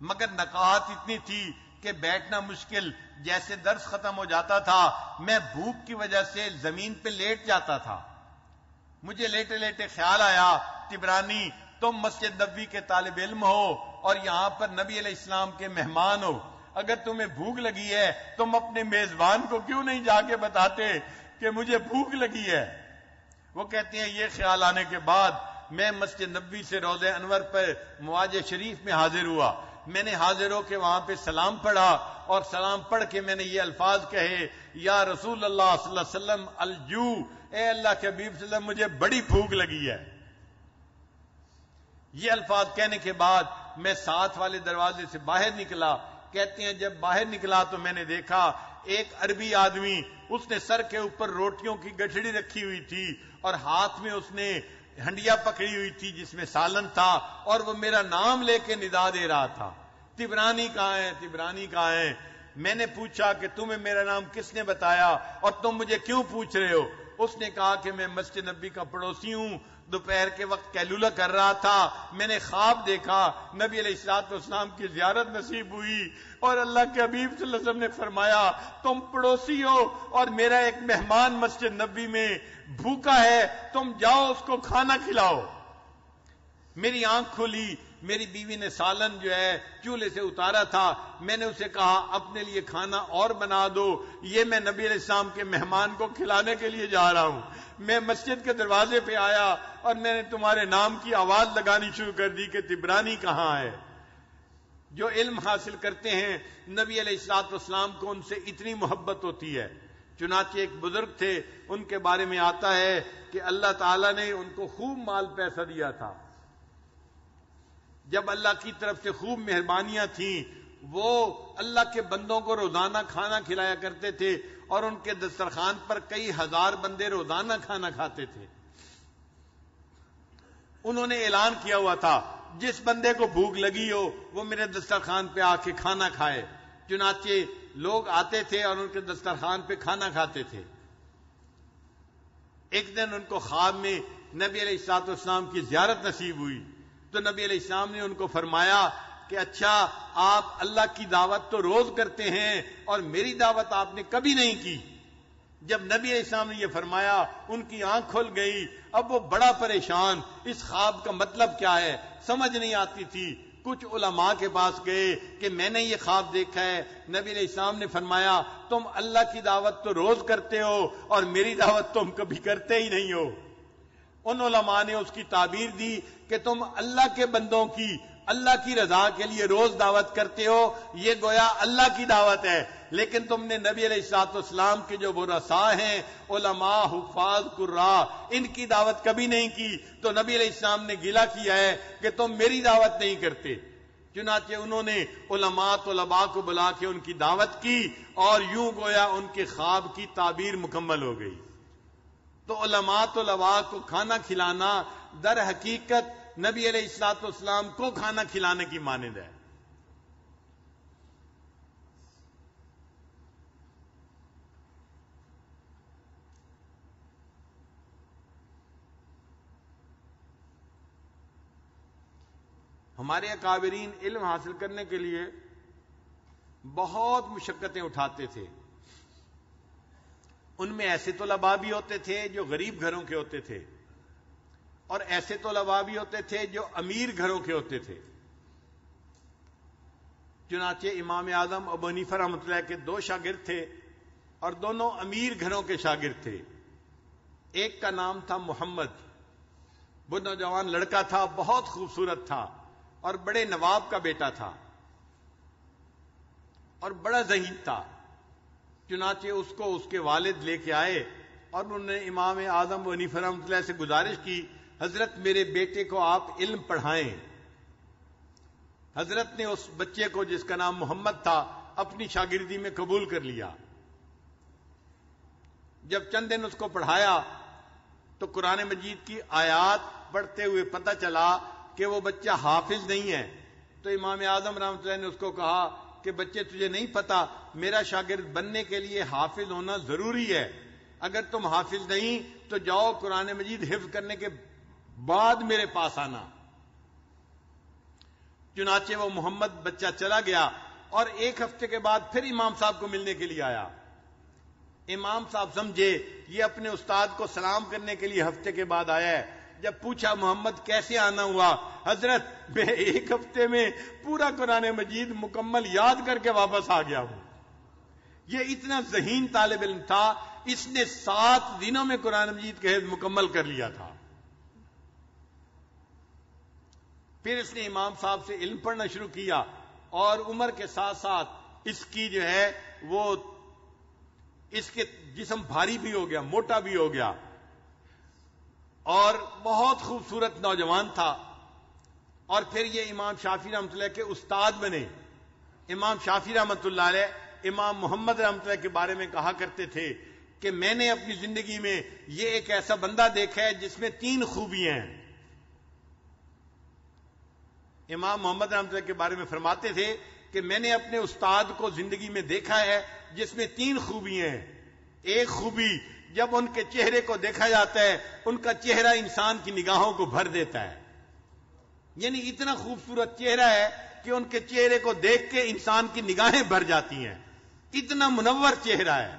مگر نقاہت اتنی تھی کہ بیٹھنا مشکل۔ جیسے درس ختم ہو جاتا تھا میں بھوک کی وجہ سے زمین پہ لیٹ جاتا تھا۔ مجھے لیٹے لیٹے خیال آیا، طبرانی تم مسجد نبوی کے طالب علم ہو اور یہاں پر نبی علیہ السلام کے مہمان ہو، اگر تمہیں بھوک لگی ہے تم اپنے میزبان کو کیوں نہیں جا کے بتاتے کہ مجھے بھوک لگی ہے؟ وہ کہتے ہیں یہ خیال آنے کے بعد میں مسجد نبوی سے روضہ انور پر مواجہ شریف میں حاضر ہوا۔ میں نے حاضر ہو کے وہاں پہ سلام پڑھا اور سلام پڑھ کے میں نے یہ الفاظ کہے، یا رسول اللہ صلی اللہ علیہ وسلم الجو، اے اللہ کے حبیب صلی اللہ علیہ وسلم مجھے بڑی بھوک لگی ہے۔ یہ الفاظ کہنے کے بعد میں ساتھ والے دروازے سے باہر نکلا۔ کہتے ہیں جب باہر نکلا تو میں نے دیکھا ایک عربی آدمی، اس نے سر کے اوپر روٹیوں کی گٹھڑی رکھی ہوئی تھی اور ہاتھ میں اس نے ہنڈیا پکڑی ہوئی تھی جس میں سالن تھا، اور وہ میرا نام لے کے ندا دے رہا تھا، طبرانی کہاں ہے، طبرانی کہاں ہے؟ میں نے پوچھا کہ تمہیں میرا نام کس نے بتایا اور تم مجھے کیوں پوچھ رہے ہو؟ اس نے کہا کہ میں مسجد نبی کا پڑوسی ہوں، دوپہر کے وقت قیلولہ کر رہا تھا، میں نے خواب دیکھا نبی علیہ الصلوۃ والسلام کی زیارت نصیب ہوئی اور اللہ کے حبیب صلی اللہ علیہ وسلم نے فرمایا تم پڑوسی ہو اور میرا ایک مہمان مسجد نبی میں بھوکا ہے، تم جاؤ اس کو کھانا کھلاؤ۔ میری آنکھ کھلی، میری بیوی نے سالن جو ہے چولہے سے اتارا تھا، میں نے اسے کہا اپنے لیے کھانا اور بنا دو، یہ میں نبی علیہ السلام کے مہمان کو کھلانے کے لیے جا رہا ہوں۔ میں مسجد کے دروازے پہ آیا اور میں نے تمہارے نام کی آواز لگانی شروع کر دی کہ طبرانی کہاں ہے؟ جو علم حاصل کرتے ہیں نبی علیہ الصلوۃ والسلام کو ان سے اتنی محبت ہوتی ہے۔ چنانچہ ایک بزرگ تھے، ان کے بارے میں آتا ہے کہ اللہ تعالیٰ نے ان کو خوب مال پیسہ دیا تھا۔ جب اللہ کی طرف سے خوب مہربانیاں تھیں، وہ اللہ کے بندوں کو روزانہ کھانا کھلایا کرتے تھے اور ان کے دسترخوان پر کئی ہزار بندے روزانہ کھانا کھاتے تھے۔ انہوں نے اعلان کیا ہوا تھا جس بندے کو بھوک لگی ہو وہ میرے دسترخوان پہ آ کے کھانا کھائے۔ چنانچہ لوگ آتے تھے اور ان کے دسترخوان پہ کھانا کھاتے تھے۔ ایک دن ان کو خواب میں نبی علیہ الصلوۃ والسلام کی زیارت نصیب ہوئی تو نبی علیہ السلام نے ان کو فرمایا کہ اچھا آپ اللہ کی دعوت تو روز کرتے ہیں اور میری دعوت آپ نے کبھی نہیں کی۔ جب نبی علیہ السلام نے یہ فرمایا ان کی آنکھ کھل گئی۔ اب وہ بڑا پریشان، اس خواب کا مطلب کیا ہے سمجھ نہیں آتی تھی۔ کچھ علماء کے پاس گئے کہ میں نے یہ خواب دیکھا ہے، نبی علیہ السلام نے فرمایا تم اللہ کی دعوت تو روز کرتے ہو اور میری دعوت تم کبھی کرتے ہی نہیں ہو۔ ان علماء نے اس کی تعبیر دی کہ تم اللہ کے بندوں کی اللہ کی رضا کے لیے روز دعوت کرتے ہو، یہ گویا اللہ کی دعوت ہے، لیکن تم نے نبی علیہ الصلوۃ والسلام کے جو ورثاء ہیں علماء، حفاظ، قراء، ان کی دعوت کبھی نہیں کی۔ تو نبی علیہ السلام نے گلہ کیا ہے کہ تم میری دعوت نہیں کرتے۔ چنانچہ انہوں نے علماء طلباء کو بلا کے ان کی دعوت کی اور یوں گویا ان کے خواب کی تعبیر مکمل ہو گئی. تو علماء طلباء کو کھانا کھلانا در حقیقت نبی علیہ الصلوۃ والسلام کو کھانا کھلانے کی مانند ہے. ہمارے اکابرین علم حاصل کرنے کے لیے بہت مشقتیں اٹھاتے تھے. ان میں ایسے طلباء بھی ہوتے تھے جو غریب گھروں کے ہوتے تھے اور ایسے طلباء بھی ہوتے تھے جو امیر گھروں کے ہوتے تھے. چنانچہ امام اعظم ابو حنیفہ رحمۃ اللہ کے 2 شاگرد تھے اور دونوں امیر گھروں کے شاگرد تھے. ایک کا نام تھا محمد، وہ نوجوان لڑکا تھا، بہت خوبصورت تھا اور بڑے نواب کا بیٹا تھا اور بڑا ذہین تھا. چنانچہ اس کو اس کے والد لے کے آئے اور انہوں نے امام اعظم ابو حنیفہ رحمۃ اللہ سے گزارش کی، حضرت میرے بیٹے کو آپ علم پڑھائیں. حضرت نے اس بچے کو جس کا نام محمد تھا اپنی شاگردی میں قبول کر لیا. جب چند دن اس کو پڑھایا تو قرآن مجید کی آیات پڑھتے ہوئے پتہ چلا کہ وہ بچہ حافظ نہیں ہے. تو امام اعظم رحمۃ اللہ نے اس کو کہا کہ بچے تجھے نہیں پتا میرا شاگرد بننے کے لیے حافظ ہونا ضروری ہے. اگر تم حافظ نہیں تو جاؤ قرآن مجید حفظ کرنے کے بعد میرے پاس آنا. چنانچہ وہ محمد بچہ چلا گیا اور 1 ہفتے کے بعد پھر امام صاحب کو ملنے کے لیے آیا. امام صاحب سمجھے یہ اپنے استاد کو سلام کرنے کے لیے ہفتے کے بعد آیا ہے. جب پوچھا محمد کیسے آنا ہوا، حضرت میں 1 ہفتے میں پورا قرآن مجید مکمل یاد کر کے واپس آ گیا ہوں. یہ اتنا ذہین طالب علم تھا، اس نے 7 دنوں میں قرآن مجید کا حفظ مکمل کر لیا تھا. پھر اس نے امام صاحب سے علم پڑھنا شروع کیا اور عمر کے ساتھ ساتھ اس کی جو ہے وہ اس کے جسم بھاری بھی ہو گیا، موٹا بھی ہو گیا اور بہت خوبصورت نوجوان تھا. اور پھر یہ امام شافعی رحمۃ اللہ کے استاد بنے. امام شافعی رحمۃ اللہ علیہ امام محمد رحمۃ اللہ کے بارے میں کہا کرتے تھے کہ میں نے اپنی زندگی میں یہ ایک ایسا بندہ دیکھا ہے جس میں 3 خوبیاں ہیں. امام محمد رحمۃ اللہ کے بارے میں فرماتے تھے کہ میں نے اپنے استاد کو زندگی میں دیکھا ہے جس میں 3 خوبیاں ہیں. ایک خوبی جب ان کے چہرے کو دیکھا جاتا ہے ان کا چہرہ انسان کی نگاہوں کو بھر دیتا ہے. یعنی اتنا خوبصورت چہرہ ہے کہ ان کے چہرے کو دیکھ کے انسان کی نگاہیں بھر جاتی ہیں، اتنا منور چہرہ ہے.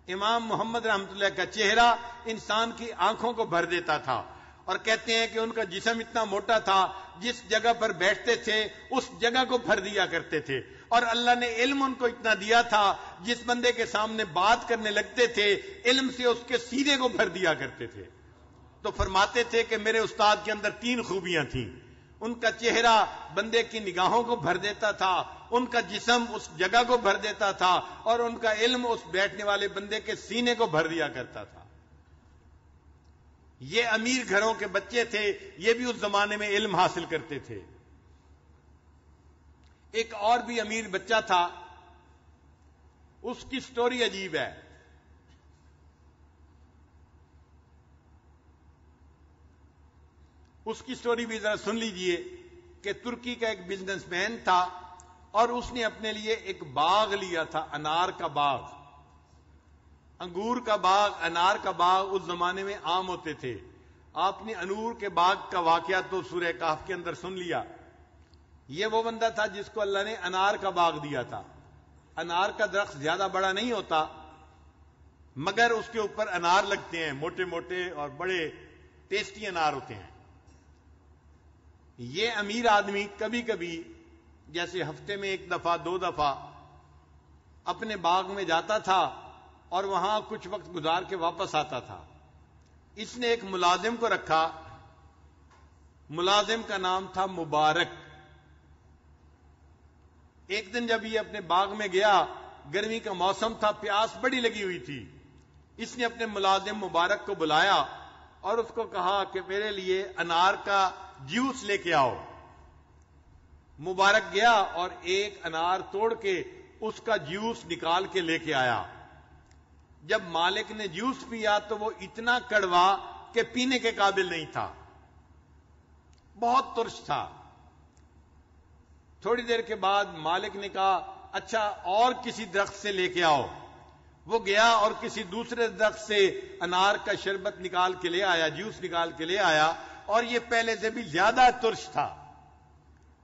امام محمد رحمۃ اللہ کا چہرہ انسان کی آنکھوں کو بھر دیتا تھا. اور کہتے ہیں کہ ان کا جسم اتنا موٹا تھا جس جگہ پر بیٹھتے تھے اس جگہ کو بھر دیا کرتے تھے. اور اللہ نے علم ان کو اتنا دیا تھا جس بندے کے سامنے بات کرنے لگتے تھے علم سے اس کے سینے کو بھر دیا کرتے تھے. تو فرماتے تھے کہ میرے استاد کے اندر 3 خوبیاں تھیں. ان کا چہرہ بندے کی نگاہوں کو بھر دیتا تھا، ان کا جسم اس جگہ کو بھر دیتا تھا اور ان کا علم اس بیٹھنے والے بندے کے سینے کو بھر دیا کرتا تھا. یہ امیر گھروں کے بچے تھے، یہ بھی اس زمانے میں علم حاصل کرتے تھے. ایک اور بھی امیر بچہ تھا، اس کی سٹوری عجیب ہے. اس کی سٹوری بھی ذرا سن لیجئے کہ ترکی کا ایک بزنس مین تھا اور اس نے اپنے لیے ایک باغ لیا تھا، انار کا باغ. انگور کا باغ، انار کا باغ اس زمانے میں عام ہوتے تھے. آپ نے انور کے باغ کا واقعہ تو سورہ کہف کے اندر سن لیا. یہ وہ بندہ تھا جس کو اللہ نے انار کا باغ دیا تھا. انار کا درخت زیادہ بڑا نہیں ہوتا مگر اس کے اوپر انار لگتے ہیں، موٹے موٹے اور بڑے ٹیسٹی انار ہوتے ہیں. یہ امیر آدمی کبھی کبھی جیسے ہفتے میں 1 دفعہ 2 دفعہ اپنے باغ میں جاتا تھا اور وہاں کچھ وقت گزار کے واپس آتا تھا. اس نے ایک ملازم کو رکھا، ملازم کا نام تھا مبارک. ایک دن جب یہ اپنے باغ میں گیا، گرمی کا موسم تھا، پیاس بڑی لگی ہوئی تھی. اس نے اپنے ملازم مبارک کو بلایا اور اس کو کہا کہ میرے لیے انار کا جوس لے کے آؤ. مبارک گیا اور ایک انار توڑ کے اس کا جوس نکال کے لے کے آیا. جب مالک نے جوس پیا تو وہ اتنا کڑوا کہ پینے کے قابل نہیں تھا، بہت ترش تھا. تھوڑی دیر کے بعد مالک نے کہا اچھا اور کسی درخت سے لے کے آؤ. وہ گیا اور کسی دوسرے درخت سے انار کا شربت نکال کے لے آیا، جوس نکال کے لے آیا، اور یہ پہلے سے بھی زیادہ ترش تھا.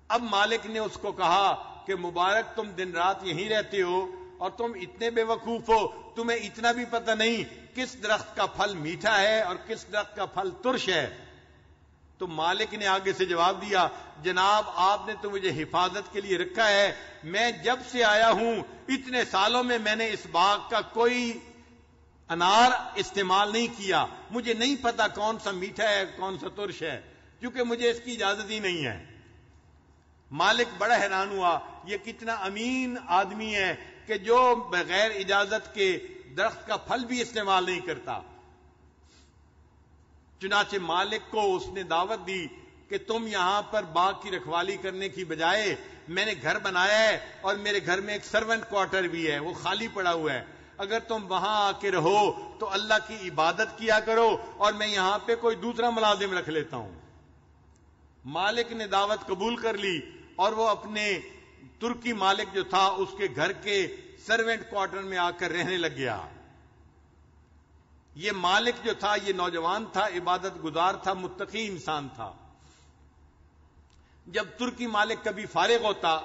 اب مالک نے اس کو کہا کہ مبارک تم دن رات یہیں رہتے ہو اور تم اتنے بے وقوف ہو، تمہیں اتنا بھی پتہ نہیں کس درخت کا پھل میٹھا ہے اور کس درخت کا پھل ترش ہے. تو مالک نے آگے سے جواب دیا جناب آپ نے تو مجھے حفاظت کے لیے رکھا ہے، میں جب سے آیا ہوں اتنے سالوں میں میں نے اس باغ کا کوئی انار استعمال نہیں کیا، مجھے نہیں پتا کون سا میٹھا ہے کون سا ترش ہے، کیونکہ مجھے اس کی اجازت ہی نہیں ہے. مالک بڑا حیران ہوا یہ کتنا امین آدمی ہے کہ جو بغیر اجازت کے درخت کا پھل بھی استعمال نہیں کرتا. چنانچہ مالک کو اس نے دعوت دی کہ تم یہاں پر باغ کی رکھوالی کرنے کی بجائے میں نے گھر بنایا ہے اور میرے گھر میں ایک سرونٹ کوارٹر بھی ہے، وہ خالی پڑا ہوا ہے، اگر تم وہاں آ کے رہو تو اللہ کی عبادت کیا کرو اور میں یہاں پہ کوئی دوسرا ملازم رکھ لیتا ہوں. مالک نے دعوت قبول کر لی اور وہ اپنے ترکی مالک جو تھا اس کے گھر کے سرونٹ کوارٹر میں آ کر رہنے لگ گیا. یہ مالک جو تھا یہ نوجوان تھا، عبادت گزار تھا، متقی انسان تھا. جب ترکی مالک کبھی فارغ ہوتا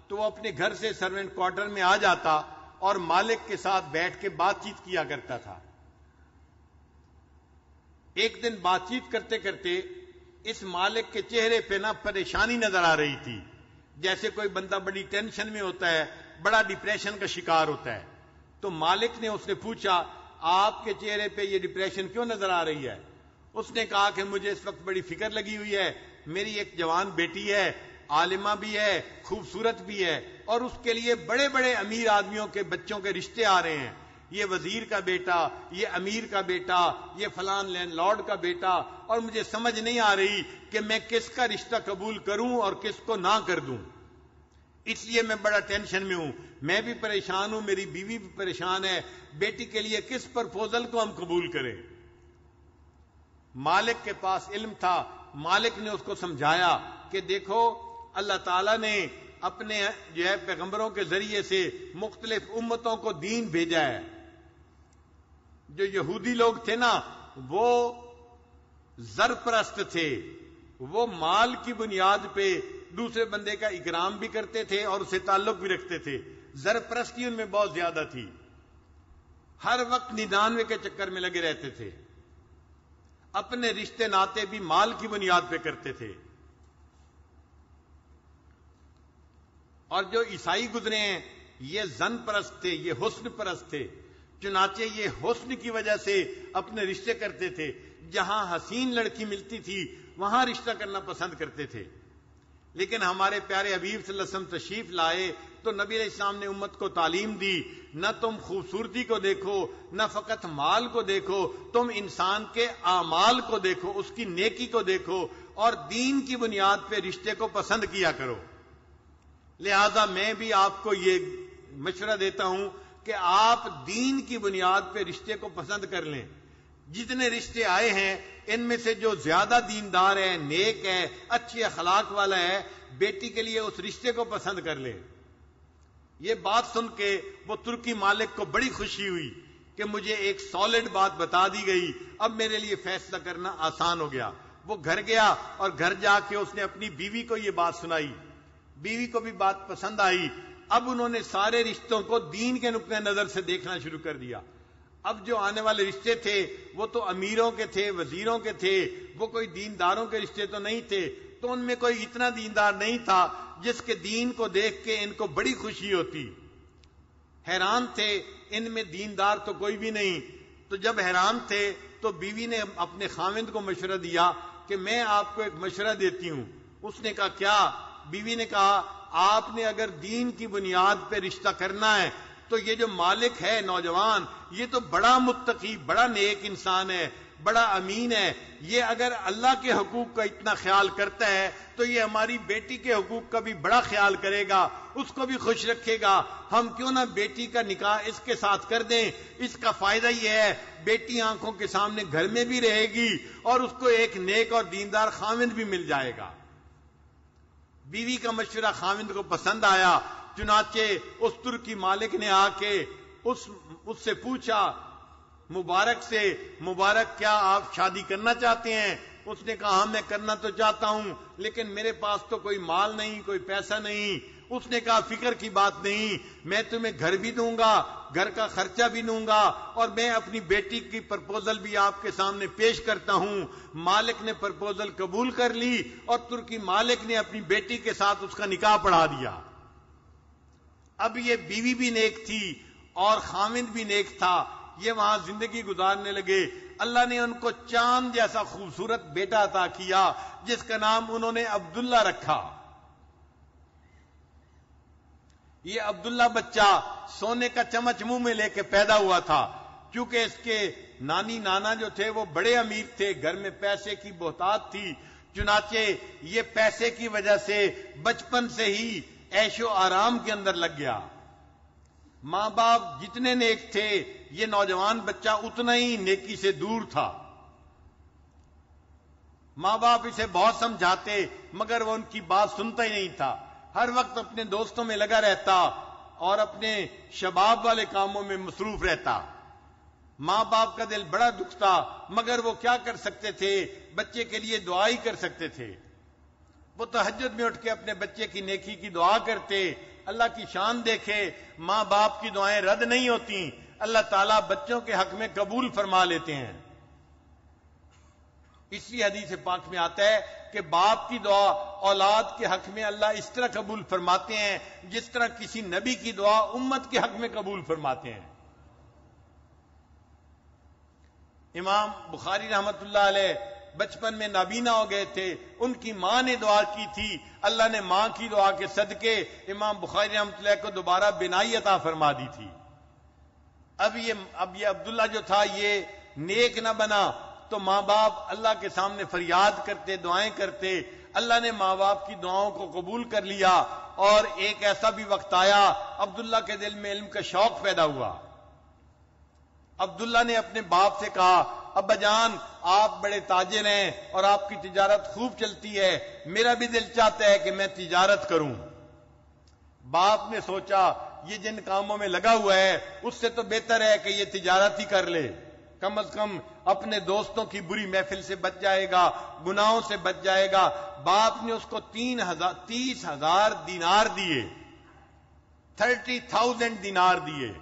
تو وہ اپنے گھر سے سرونٹ کوارٹر میں آ جاتا اور مالک کے ساتھ بیٹھ کے بات چیت کیا کرتا تھا. ایک دن بات چیت کرتے کرتے اس مالک کے چہرے پہ نہ پریشانی نظر آ رہی تھی، جیسے کوئی بندہ بڑی ٹینشن میں ہوتا ہے، بڑا ڈپریشن کا شکار ہوتا ہے. تو مالک نے اس نے پوچھا آپ کے چہرے پہ یہ ڈپریشن کیوں نظر آ رہی ہے؟ اس نے کہا کہ مجھے اس وقت بڑی فکر لگی ہوئی ہے، میری ایک جوان بیٹی ہے، عالمہ بھی ہے، خوبصورت بھی ہے، اور اس کے لیے بڑے بڑے امیر آدمیوں کے بچوں کے رشتے آ رہے ہیں، یہ وزیر کا بیٹا، یہ امیر کا بیٹا، یہ فلان لینڈ لارڈ کا بیٹا، اور مجھے سمجھ نہیں آ رہی کہ میں کس کا رشتہ قبول کروں اور کس کو نہ کر دوں. اس لیے میں بڑا ٹینشن میں ہوں، میں بھی پریشان ہوں، میری بیوی بھی پریشان ہے، بیٹی کے لیے کس پرپوزل کو ہم قبول کریں. مالک کے پاس علم تھا، مالک نے اس کو سمجھایا کہ دیکھو اللہ تعالیٰ نے اپنے جو ہے پیغمبروں کے ذریعے سے مختلف امتوں کو دین بھیجا ہے. جو یہودی لوگ تھے نا وہ زر پرست تھے، وہ مال کی بنیاد پہ دوسرے بندے کا اکرام بھی کرتے تھے اور اسے تعلق بھی رکھتے تھے. زر پرستی ان میں بہت زیادہ تھی، ہر وقت 99 کے چکر میں لگے رہتے تھے، اپنے رشتے ناتے بھی مال کی بنیاد پہ کرتے تھے. اور جو عیسائی گزرے ہیں یہ زن پرست تھے، یہ حسن پرست تھے. چنانچہ یہ حسن کی وجہ سے اپنے رشتے کرتے تھے، جہاں حسین لڑکی ملتی تھی وہاں رشتہ کرنا پسند کرتے تھے. لیکن ہمارے پیارے حبیب صلی اللہ علیہ وسلم تشریف لائے تو نبی علیہ السلام نے امت کو تعلیم دی، نہ تم خوبصورتی کو دیکھو، نہ فقط مال کو دیکھو، تم انسان کے اعمال کو دیکھو، اس کی نیکی کو دیکھو، اور دین کی بنیاد پہ رشتے کو پسند کیا کرو. لہذا میں بھی آپ کو یہ مشورہ دیتا ہوں کہ آپ دین کی بنیاد پہ رشتے کو پسند کر لیں. جتنے رشتے آئے ہیں ان میں سے جو زیادہ دیندار ہے، نیک ہے، اچھی اخلاق والا ہے، بیٹی کے لیے اس رشتے کو پسند کر لیں. یہ بات سن کے وہ ترکی مالک کو بڑی خوشی ہوئی کہ مجھے ایک سالڈ بات بتا دی گئی، اب میرے لیے فیصلہ کرنا آسان ہو گیا. وہ گھر گیا اور گھر جا کے اس نے اپنی بیوی کو یہ بات سنائی، بیوی کو بھی بات پسند آئی. اب انہوں نے سارے رشتوں کو دین کے نقطہ نظر سے دیکھنا شروع کر دیا. اب جو آنے والے رشتے تھے وہ تو امیروں کے تھے، وزیروں کے تھے، وہ کوئی دینداروں کے رشتے تو نہیں تھے. تو ان میں کوئی اتنا دیندار نہیں تھا جس کے دین کو دیکھ کے ان کو بڑی خوشی ہوتی. حیران تھے، ان میں دیندار تو کوئی بھی نہیں. تو جب حیران تھے تو بیوی نے اپنے خاوند کو مشورہ دیا کہ میں آپ کو ایک مشورہ دیتی ہوں. اس نے کہا کیا؟ بیوی نے کہا آپ نے اگر دین کی بنیاد پہ رشتہ کرنا ہے تو یہ جو مالک ہے نوجوان، یہ تو بڑا متقی، بڑا نیک انسان ہے، بڑا امین ہے، یہ اگر اللہ کے حقوق کا اتنا خیال کرتا ہے تو یہ ہماری بیٹی کے حقوق کا بھی بڑا خیال کرے گا، اس کو بھی خوش رکھے گا۔ ہم کیوں نہ بیٹی کا نکاح اس کے ساتھ کر دیں؟ اس کا فائدہ یہ ہے بیٹی آنکھوں کے سامنے گھر میں بھی رہے گی اور اس کو ایک نیک اور دیندار خاوند بھی مل جائے گا۔ بیوی کا مشورہ خاوند کو پسند آیا، چنانچہ اس ترکی مالک نے آ کے اس سے پوچھا مبارک سے، مبارک کیا آپ شادی کرنا چاہتے ہیں؟ اس نے کہا ہاں میں کرنا تو چاہتا ہوں لیکن میرے پاس تو کوئی مال نہیں، کوئی پیسہ نہیں۔ اس نے کہا فکر کی بات نہیں، میں تمہیں گھر بھی دوں گا، گھر کا خرچہ بھی دوں گا، اور میں اپنی بیٹی کی پرپوزل بھی آپ کے سامنے پیش کرتا ہوں۔ مالک نے پرپوزل قبول کر لی اور ترکی مالک نے اپنی بیٹی کے ساتھ اس کا نکاح پڑھا دیا۔ اب یہ بیوی بھی نیک تھی اور خاوند بھی نیک تھا، یہ وہاں زندگی گزارنے لگے۔ اللہ نے ان کو چاند جیسا خوبصورت بیٹا عطا کیا جس کا نام انہوں نے عبداللہ رکھا۔ یہ عبداللہ بچہ سونے کا چمچ منہ میں لے کے پیدا ہوا تھا، کیونکہ اس کے نانی نانا جو تھے وہ بڑے امیر تھے، گھر میں پیسے کی بہتات تھی، چنانچہ یہ پیسے کی وجہ سے بچپن سے ہی عیش و آرام کے اندر لگ گیا۔ ماں باپ جتنے نیک تھے یہ نوجوان بچہ اتنا ہی نیکی سے دور تھا۔ ماں باپ اسے بہت سمجھاتے مگر وہ ان کی بات سنتا ہی نہیں تھا، ہر وقت اپنے دوستوں میں لگا رہتا اور اپنے شباب والے کاموں میں مصروف رہتا۔ ماں باپ کا دل بڑا دکھتا مگر وہ کیا کر سکتے تھے؟ بچے کے لیے دعا ہی کر سکتے تھے۔ وہ تہجد میں اٹھ کے اپنے بچے کی نیکی کی دعا کرتے۔ اللہ کی شان دیکھے، ماں باپ کی دعائیں رد نہیں ہوتی، اللہ تعالیٰ بچوں کے حق میں قبول فرما لیتے ہیں۔ اسی حدیث پاک میں آتا ہے کہ باپ کی دعا اولاد کے حق میں اللہ اس طرح قبول فرماتے ہیں جس طرح کسی نبی کی دعا امت کے حق میں قبول فرماتے ہیں۔ امام بخاری رحمت اللہ علیہ بچپن میں نابینا ہو گئے تھے، ان کی ماں نے دعا کی تھی، اللہ نے ماں کی دعا کے صدقے امام بخاری رحمت اللہ کو دوبارہ بینائی عطا فرما دی تھی۔ اب یہ عبداللہ جو تھا یہ نیک نہ بنا تو ماں باپ اللہ کے سامنے فریاد کرتے، دعائیں کرتے۔ اللہ نے ماں باپ کی دعاؤں کو قبول کر لیا اور ایک ایسا بھی وقت آیا عبداللہ کے دل میں علم کا شوق پیدا ہوا۔ عبداللہ نے اپنے باپ سے کہا ابا جان آپ بڑے تاجر ہیں اور آپ کی تجارت خوب چلتی ہے، میرا بھی دل چاہتا ہے کہ میں تجارت کروں۔ باپ نے سوچا یہ جن کاموں میں لگا ہوا ہے اس سے تو بہتر ہے کہ یہ تجارت ہی کر لے، کم از کم اپنے دوستوں کی بری محفل سے بچ جائے گا، گناہوں سے بچ جائے گا۔ باپ نے اس کو 30,000 دینار دیے، 30,000 دینار دیے۔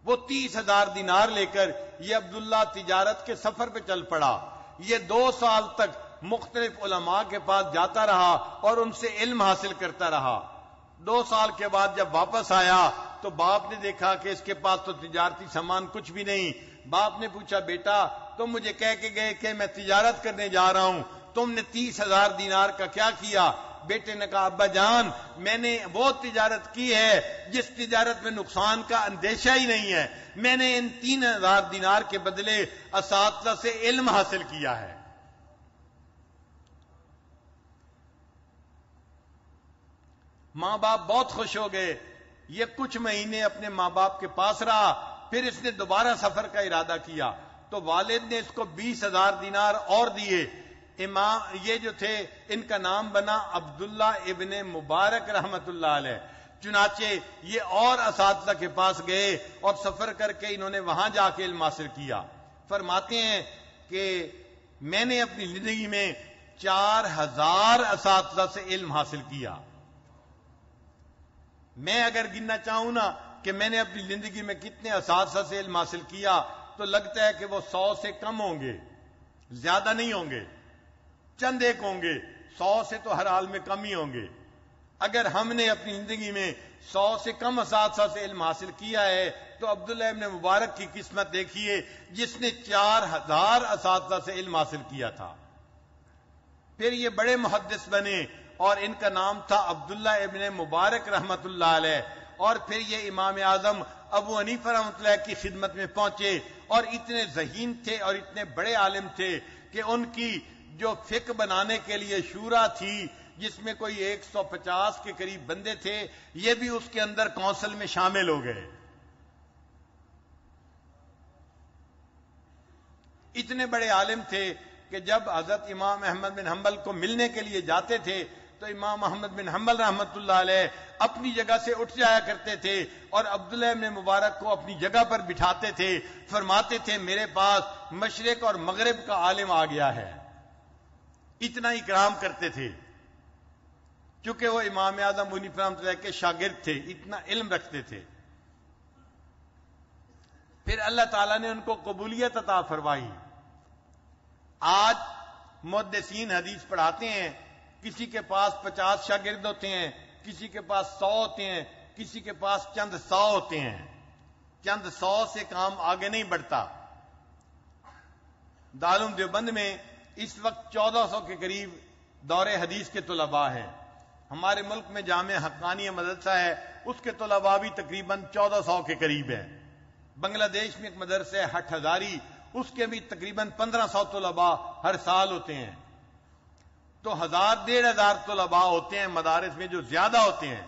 وہ 30,000 دینار لے کر یہ عبداللہ تجارت کے سفر پہ چل پڑا۔ یہ 2 سال تک مختلف علماء کے پاس جاتا رہا اور ان سے علم حاصل کرتا رہا۔ 2 سال کے بعد جب واپس آیا تو باپ نے دیکھا کہ اس کے پاس تو تجارتی سامان کچھ بھی نہیں۔ باپ نے پوچھا بیٹا تم مجھے کہہ کے گئے کہ میں تجارت کرنے جا رہا ہوں، تم نے 30,000 دینار کا کیا کیا؟ بیٹے نے کہا ابا جان میں نے وہ تجارت کی ہے جس تجارت میں نقصان کا اندیشہ ہی نہیں ہے، میں نے ان 3,000 دینار کے بدلے اساتذہ سے علم حاصل کیا ہے۔ ماں باپ بہت خوش ہو گئے۔ یہ کچھ مہینے اپنے ماں باپ کے پاس رہا، پھر اس نے دوبارہ سفر کا ارادہ کیا تو والد نے اس کو 20,000 دینار اور دیے۔ یہ جو تھے ان کا نام بنا عبداللہ ابن مبارک رحمت اللہ علیہ۔ چنانچہ یہ اور اساتذہ کے پاس گئے اور سفر کر کے انہوں نے وہاں جا کے علم حاصل کیا۔ فرماتے ہیں کہ میں نے اپنی زندگی میں 4,000 اساتذہ سے علم حاصل کیا۔ میں اگر گننا چاہوں نا کہ میں نے اپنی زندگی میں کتنے اساتذہ سے علم حاصل کیا تو لگتا ہے کہ وہ 100 سے کم ہوں گے، زیادہ نہیں ہوں گے، چند ایک ہوں گے، 100 سے تو ہر حال میں کم ہی ہوں گے۔ اگر ہم نے اپنی زندگی میں 100 سے کم اساتذہ سے علم حاصل کیا ہے تو عبداللہ ابن مبارک کی قسمت دیکھیے جس نے 4,000 اساتذہ سے علم حاصل کیا تھا۔ پھر یہ بڑے محدث بنے اور ان کا نام تھا عبداللہ ابن مبارک رحمت اللہ علیہ، اور پھر یہ امام اعظم ابو حنیفہ رحمۃ اللہ کی خدمت میں پہنچے، اور اتنے ذہین تھے اور اتنے بڑے عالم تھے کہ ان کی جو فقہ بنانے کے لیے شورا تھی، جس میں کوئی 150 کے قریب بندے تھے، یہ بھی اس کے اندر کونسل میں شامل ہو گئے۔ اتنے بڑے عالم تھے کہ جب حضرت امام احمد بن حنبل کو ملنے کے لیے جاتے تھے تو امام احمد بن حنبل رحمۃ اللہ علیہ اپنی جگہ سے اٹھ جایا کرتے تھے اور عبداللہ بن مبارک کو اپنی جگہ پر بٹھاتے تھے، فرماتے تھے میرے پاس مشرق اور مغرب کا عالم آ گیا ہے۔ اتنا اکرام کرتے تھے، چونکہ وہ امام اعظم ابو حنیفہ رحمۃ اللہ کے شاگرد تھے، اتنا علم رکھتے تھے۔ پھر اللہ تعالیٰ نے ان کو قبولیت عطا فرمائی۔ آج محدثین حدیث پڑھاتے ہیں، کسی کے پاس 50 شاگرد ہوتے ہیں، کسی کے پاس 100 ہوتے ہیں، کسی کے پاس چند 100 ہوتے ہیں۔ چند 100 سے کام آگے نہیں بڑھتا۔ دارالعلوم دیوبند میں اس وقت 1400 کے قریب دور حدیث کے طلباء ہیں۔ ہمارے ملک میں جامعہ حقانیہ مدرسہ ہے، اس کے طلباء بھی تقریباً 1400 کے قریب ہے۔ بنگلہ دیش میں ایک مدرسہ ہے ہٹھ ہزاری، اس کے بھی تقریباً 1500 طلباء ہر سال ہوتے ہیں۔ تو 1000-1500 طلباء ہوتے ہیں مدارس میں جو زیادہ ہوتے ہیں۔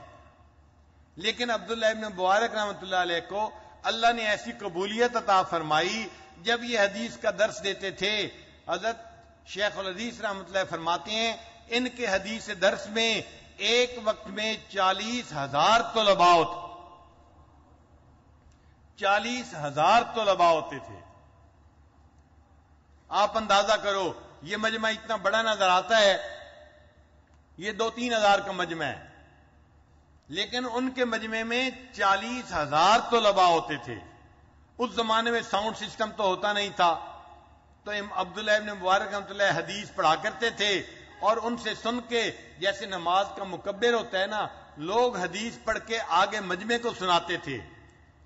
لیکن عبداللہ ابن مبارک رحمۃ اللہ علیہ کو اللہ نے ایسی قبولیت عطا فرمائی، جب یہ حدیث کا درس دیتے تھے حضرت شیخ الحدیث رحمۃ اللہ فرماتے ہیں ان کے حدیث درس میں ایک وقت میں 40,000 طلباء ہوتے، 40,000 طلباء ہوتے تھے۔ آپ اندازہ کرو، یہ مجمع اتنا بڑا نظر آتا ہے، یہ 2-3 ہزار کا مجمع ہے، لیکن ان کے مجمع میں 40,000 طلباء ہوتے تھے۔ اس زمانے میں ساؤنڈ سسٹم تو ہوتا نہیں تھا، تو عبداللہ ابن مبارک رحمۃ اللہ حدیث پڑھا کرتے تھے اور ان سے سن کے، جیسے نماز کا مکبر ہوتا ہے نا، لوگ حدیث پڑھ کے آگے مجمع کو سناتے تھے۔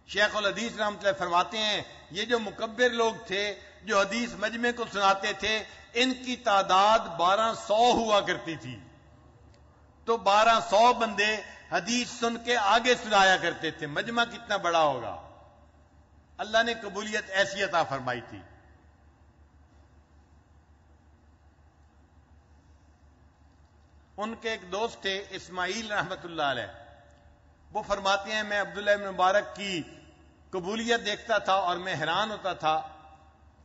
شیخ الحدیث رحمۃ اللہ فرماتے ہیں یہ جو مکبر لوگ تھے جو حدیث مجمع کو سناتے تھے، ان کی تعداد 1200 ہوا کرتی تھی۔ تو 1200 بندے حدیث سن کے آگے سنایا کرتے تھے، مجمع کتنا بڑا ہوگا۔ اللہ نے قبولیت ایسی عطا فرمائی تھی۔ ان کے ایک دوست تھے اسماعیل رحمت اللہ علیہ، وہ فرماتے ہیں میں عبداللہ ابن مبارک کی قبولیت دیکھتا تھا اور میں حیران ہوتا تھا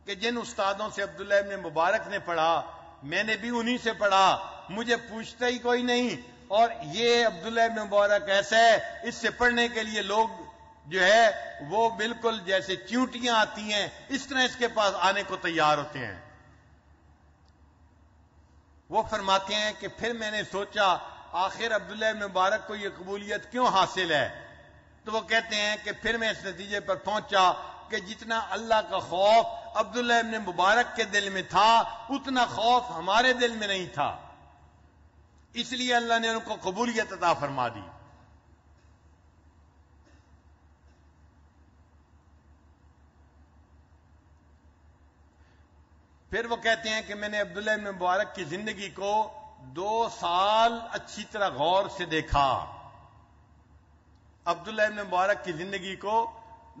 کہ جن استادوں سے عبداللہ ابن مبارک نے پڑھا میں نے بھی انہی سے پڑھا، مجھے پوچھتا ہی کوئی نہیں، اور یہ عبداللہ ابن مبارک ایسا ہے اس سے پڑھنے کے لیے لوگ جو ہے وہ بالکل جیسے چیونٹیاں آتی ہیں اس طرح اس کے پاس آنے کو تیار ہوتے ہیں۔ وہ فرماتے ہیں کہ پھر میں نے سوچا آخر عبداللہ ابن مبارک کو یہ قبولیت کیوں حاصل ہے؟ تو وہ کہتے ہیں کہ پھر میں اس نتیجے پر پہنچا کہ جتنا اللہ کا خوف عبداللہ ابن مبارک کے دل میں تھا اتنا خوف ہمارے دل میں نہیں تھا، اس لیے اللہ نے ان کو قبولیت عطا فرما دی۔ پھر وہ کہتے ہیں کہ میں نے عبداللہ ابن مبارک کی زندگی کو 2 سال اچھی طرح غور سے دیکھا۔ عبداللہ ابن مبارک کی زندگی کو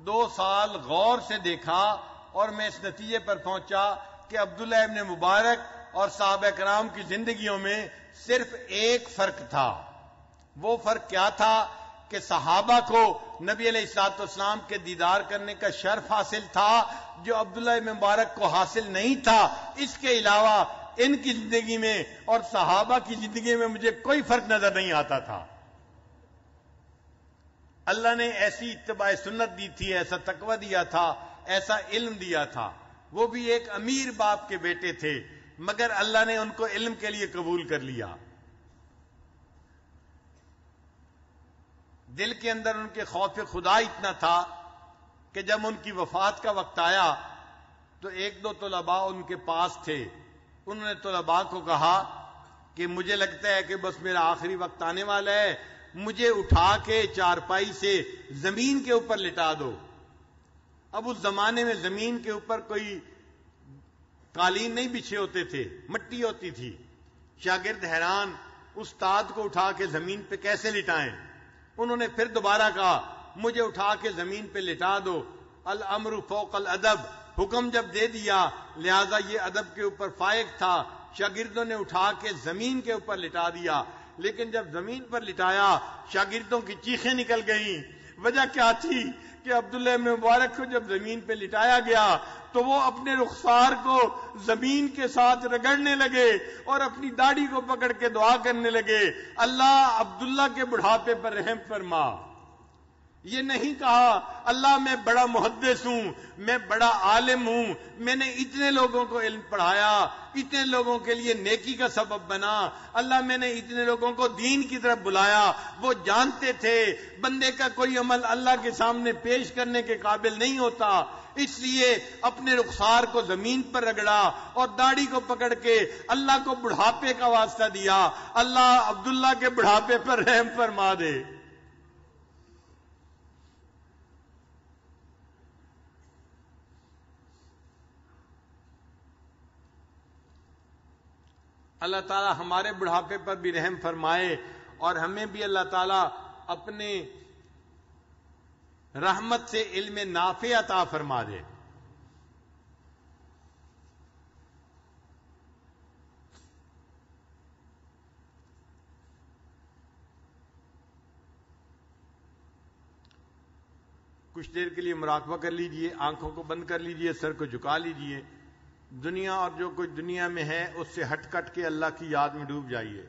2 سال غور سے دیکھا اور میں اس نتیجے پر پہنچا کہ عبداللہ ابن مبارک اور صحابہ کرام کی زندگیوں میں صرف ایک فرق تھا۔ وہ فرق کیا تھا کہ صحابہ کو نبی علیہ الصلوۃ والسلام کے دیدار کرنے کا شرف حاصل تھا جو عبداللہ ابن مبارک کو حاصل نہیں تھا۔ اس کے علاوہ ان کی زندگی میں اور صحابہ کی زندگی میں مجھے کوئی فرق نظر نہیں آتا تھا۔ اللہ نے ایسی اتباع سنت دی تھی، ایسا تقوی دیا تھا، ایسا علم دیا تھا۔ وہ بھی ایک امیر باپ کے بیٹے تھے، مگر اللہ نے ان کو علم کے لیے قبول کر لیا۔ دل کے اندر ان کے خوف خدا اتنا تھا کہ جب ان کی وفات کا وقت آیا تو 1-2 طلباء ان کے پاس تھے، انہوں نے طلباء کو کہا کہ مجھے لگتا ہے کہ بس میرا آخری وقت آنے والا ہے، مجھے اٹھا کے چارپائی سے زمین کے اوپر لٹا دو۔ اب اس زمانے میں زمین کے اوپر کوئی قالین نہیں بچھے ہوتے تھے، مٹی ہوتی تھی۔ شاگرد حیران، استاد کو اٹھا کے زمین پہ کیسے لٹائیں؟ انہوں نے پھر دوبارہ کہا مجھے اٹھا کے زمین پہ لٹا دو، الامر فوق الادب، حکم جب دے دیا لہذا یہ ادب کے اوپر فائق تھا، شاگردوں نے اٹھا کے زمین کے اوپر لٹا دیا، لیکن جب زمین پر لٹایا شاگردوں کی چیخیں نکل گئیں۔ وجہ کیا تھی کہ عبداللہ ابن مبارک کو جب زمین پہ لٹایا گیا تو وہ اپنے رخسار کو زمین کے ساتھ رگڑنے لگے اور اپنی داڑھی کو پکڑ کے دعا کرنے لگے، اللہ عبداللہ کے بڑھاپے پر رحم فرما۔ یہ نہیں کہا اللہ میں بڑا محدث ہوں، میں بڑا عالم ہوں، میں نے اتنے لوگوں کو علم پڑھایا، اتنے لوگوں کے لیے نیکی کا سبب بنا، اللہ میں نے اتنے لوگوں کو دین کی طرف بلایا۔ وہ جانتے تھے بندے کا کوئی عمل اللہ کے سامنے پیش کرنے کے قابل نہیں ہوتا، اس لیے اپنے رخسار کو زمین پر رگڑا اور داڑھی کو پکڑ کے اللہ کو بڑھاپے کا واسطہ دیا، اللہ عبداللہ کے بڑھاپے پر رحم فرما دے۔ اللہ تعالی ہمارے بڑھاپے پر بھی رحم فرمائے اور ہمیں بھی اللہ تعالی اپنے رحمت سے علم نافع عطا فرما دے۔ کچھ دیر کے لیے مراقبہ کر لیجئے، آنکھوں کو بند کر لیجئے، سر کو جھکا لیجئے، دنیا اور جو کچھ دنیا میں ہے اس سے ہٹ کٹ کے اللہ کی یاد میں ڈوب جائیے۔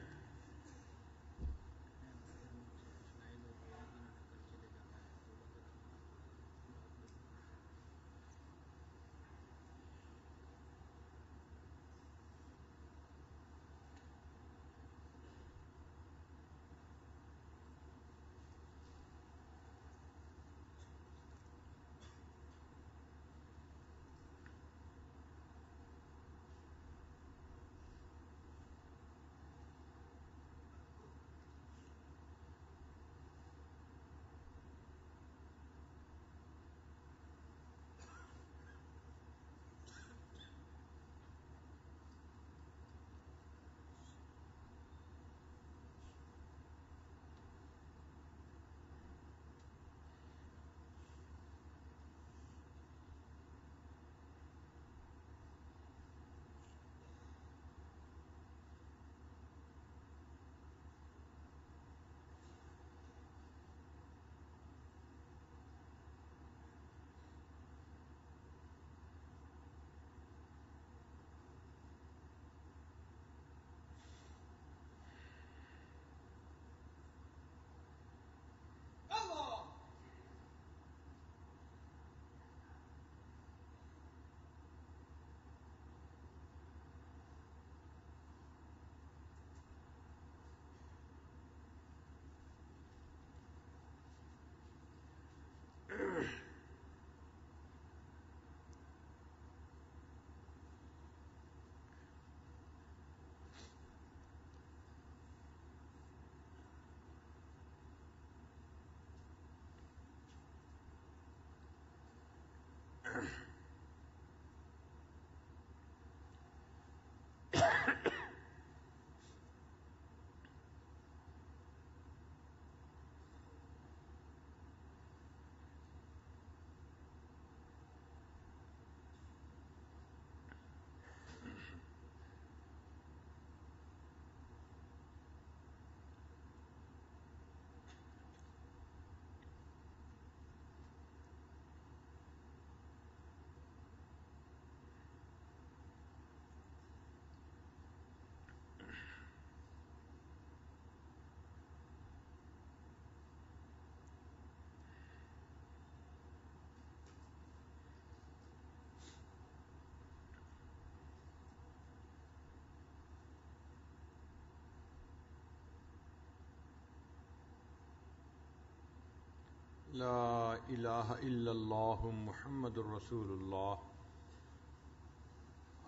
لا الہ الا اللہ محمد الرسول اللہ۔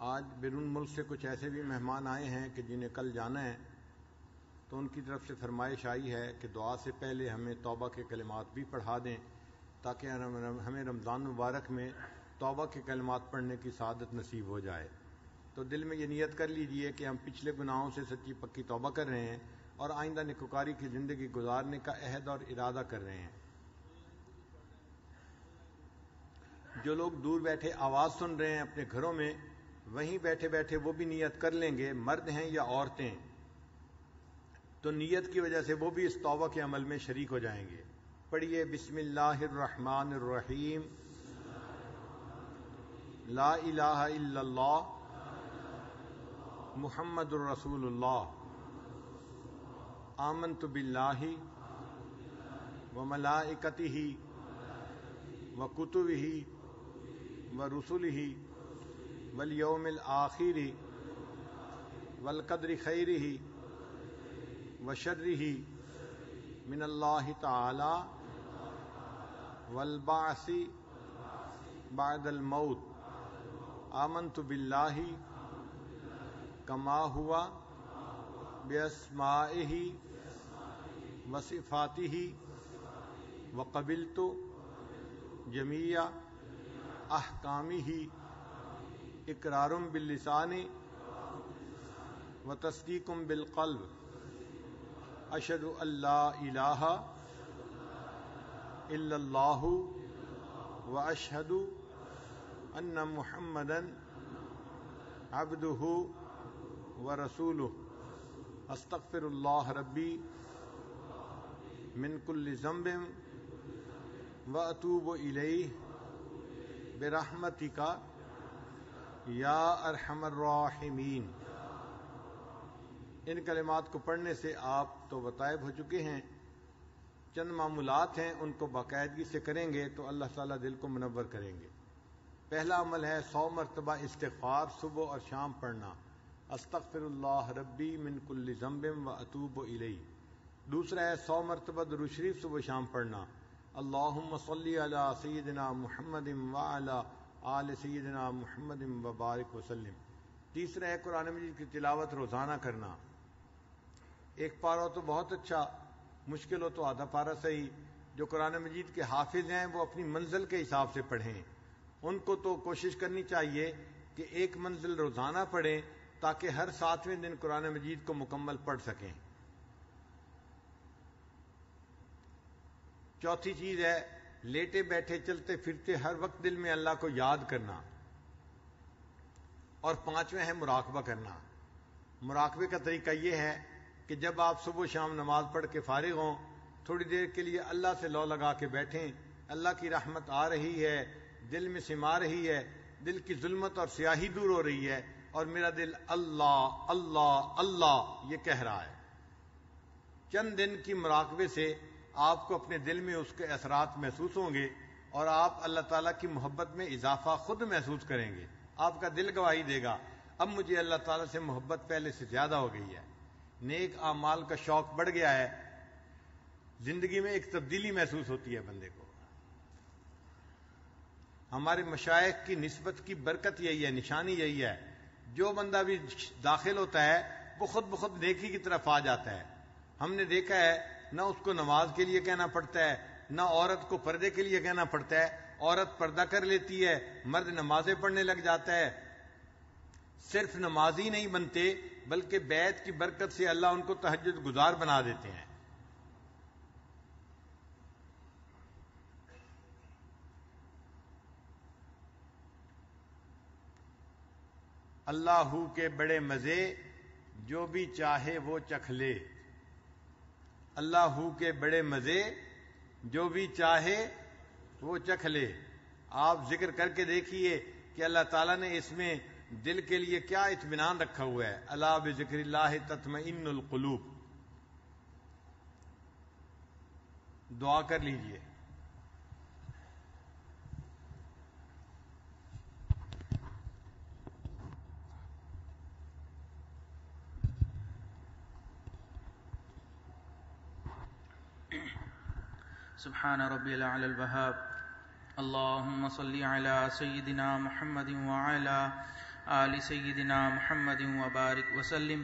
آج بیرون ملک سے کچھ ایسے بھی مہمان آئے ہیں کہ جنہیں کل جانا ہے، تو ان کی طرف سے فرمائش آئی ہے کہ دعا سے پہلے ہمیں توبہ کے کلمات بھی پڑھا دیں تاکہ ہمیں رمضان مبارک میں توبہ کے کلمات پڑھنے کی سعادت نصیب ہو جائے۔ تو دل میں یہ نیت کر لیجئے کہ ہم پچھلے گناہوں سے سچی پکی توبہ کر رہے ہیں اور آئندہ نیکوکاری کی زندگی گزارنے کا عہد اور ارادہ کر رہے ہیں۔ جو لوگ دور بیٹھے آواز سن رہے ہیں اپنے گھروں میں، وہیں بیٹھے بیٹھے وہ بھی نیت کر لیں گے، مرد ہیں یا عورتیں، تو نیت کی وجہ سے وہ بھی اس توبہ کے عمل میں شریک ہو جائیں گے۔ پڑھیے بسم اللہ الرحمن الرحیم، لا الہ الا اللہ محمد الرسول اللہ، آمنت باللہ وملائکتہ وکتبہ ورسلہ والیوم الآخر والقدر خیرہ وشرہ من اللہ تعالی والبعث بعد الموت، آمنت باللہ کما ہوا باسمائہ وصفاتہ وقبلت جمیع احکامہ اقرار باللسان وتصدیق بالقلب، اشہد ان لا الہ الا اللہ واشہد ان محمدا عبدہ ورسولہ، استغفر اللہ ربی من کل ذنب واتوب الیہ برحمتک یا ارحم الراحمین۔ ان کلمات کو پڑھنے سے آپ تو بطائب ہو چکے ہیں، چند معمولات ہیں، ان کو باقاعدگی سے کریں گے تو اللہ تعالیٰ دل کو منور کریں گے۔ پہلا عمل ہے 100 مرتبہ استغفار صبح اور شام پڑھنا، استغفر اللہ ربی من کل ذنب واتوب الیہ۔ دوسرا ہے 100 مرتبہ درود شریف صبح شام پڑھنا، اللہم صلی علی سیدنا محمد وعلی آل سیدنا محمد وبارک وسلم۔ تیسرا ہے قرآن مجید کی تلاوت روزانہ کرنا، ایک پارہ ہو تو بہت اچھا، مشکل ہو تو آدھا پارہ صحیح۔ جو قرآن مجید کے حافظ ہیں وہ اپنی منزل کے حساب سے پڑھیں، ان کو تو کوشش کرنی چاہیے کہ ایک منزل روزانہ پڑھیں تاکہ ہر 7ویں دن قرآن مجید کو مکمل پڑھ سکیں۔ چوتھی چیز ہے لیٹے بیٹھے چلتے پھرتے ہر وقت دل میں اللہ کو یاد کرنا، اور 5واں ہے مراقبہ کرنا۔ مراقبے کا طریقہ یہ ہے کہ جب آپ صبح شام نماز پڑھ کے فارغ ہوں، تھوڑی دیر کے لیے اللہ سے لو لگا کے بیٹھیں، اللہ کی رحمت آ رہی ہے، دل میں سما رہی ہے، دل کی ظلمت اور سیاہی دور ہو رہی ہے، اور میرا دل اللہ اللہ اللہ یہ کہہ رہا ہے۔ چند دن کی مراقبے سے آپ کو اپنے دل میں اس کے اثرات محسوس ہوں گے، اور آپ اللہ تعالیٰ کی محبت میں اضافہ خود محسوس کریں گے۔ آپ کا دل گواہی دے گا اب مجھے اللہ تعالیٰ سے محبت پہلے سے زیادہ ہو گئی ہے، نیک اعمال کا شوق بڑھ گیا ہے، زندگی میں ایک تبدیلی محسوس ہوتی ہے بندے کو۔ ہمارے مشائخ کی نسبت کی برکت یہی ہے، نشانی یہی ہے، جو بندہ بھی داخل ہوتا ہے وہ خود بخود نیکی کی طرف آ جاتا ہے۔ ہم نے دیکھا ہے نہ اس کو نماز کے لیے کہنا پڑتا ہے، نہ عورت کو پردے کے لیے کہنا پڑتا ہے، عورت پردہ کر لیتی ہے، مرد نمازیں پڑھنے لگ جاتا ہے۔ صرف نمازی نہیں بنتے بلکہ بیت کی برکت سے اللہ ان کو تہجد گزار بنا دیتے ہیں۔ اللہ ہو کے بڑے مزے، جو بھی چاہے وہ چکھ لے۔ اللہ ہو کے بڑے مزے، جو بھی چاہے وہ چکھ لے۔ آپ ذکر کر کے دیکھیے کہ اللہ تعالیٰ نے اس میں دل کے لیے کیا اطمینان رکھا ہوا ہے۔ الا بذکر اللہ تطمئن القلوب۔ دعا کر لیجئے۔ سبحان ربی الاعلی الوہاب، اللہم صلی علی سیدنا محمد وعلی آل سیدنا محمد وبارک وسلم۔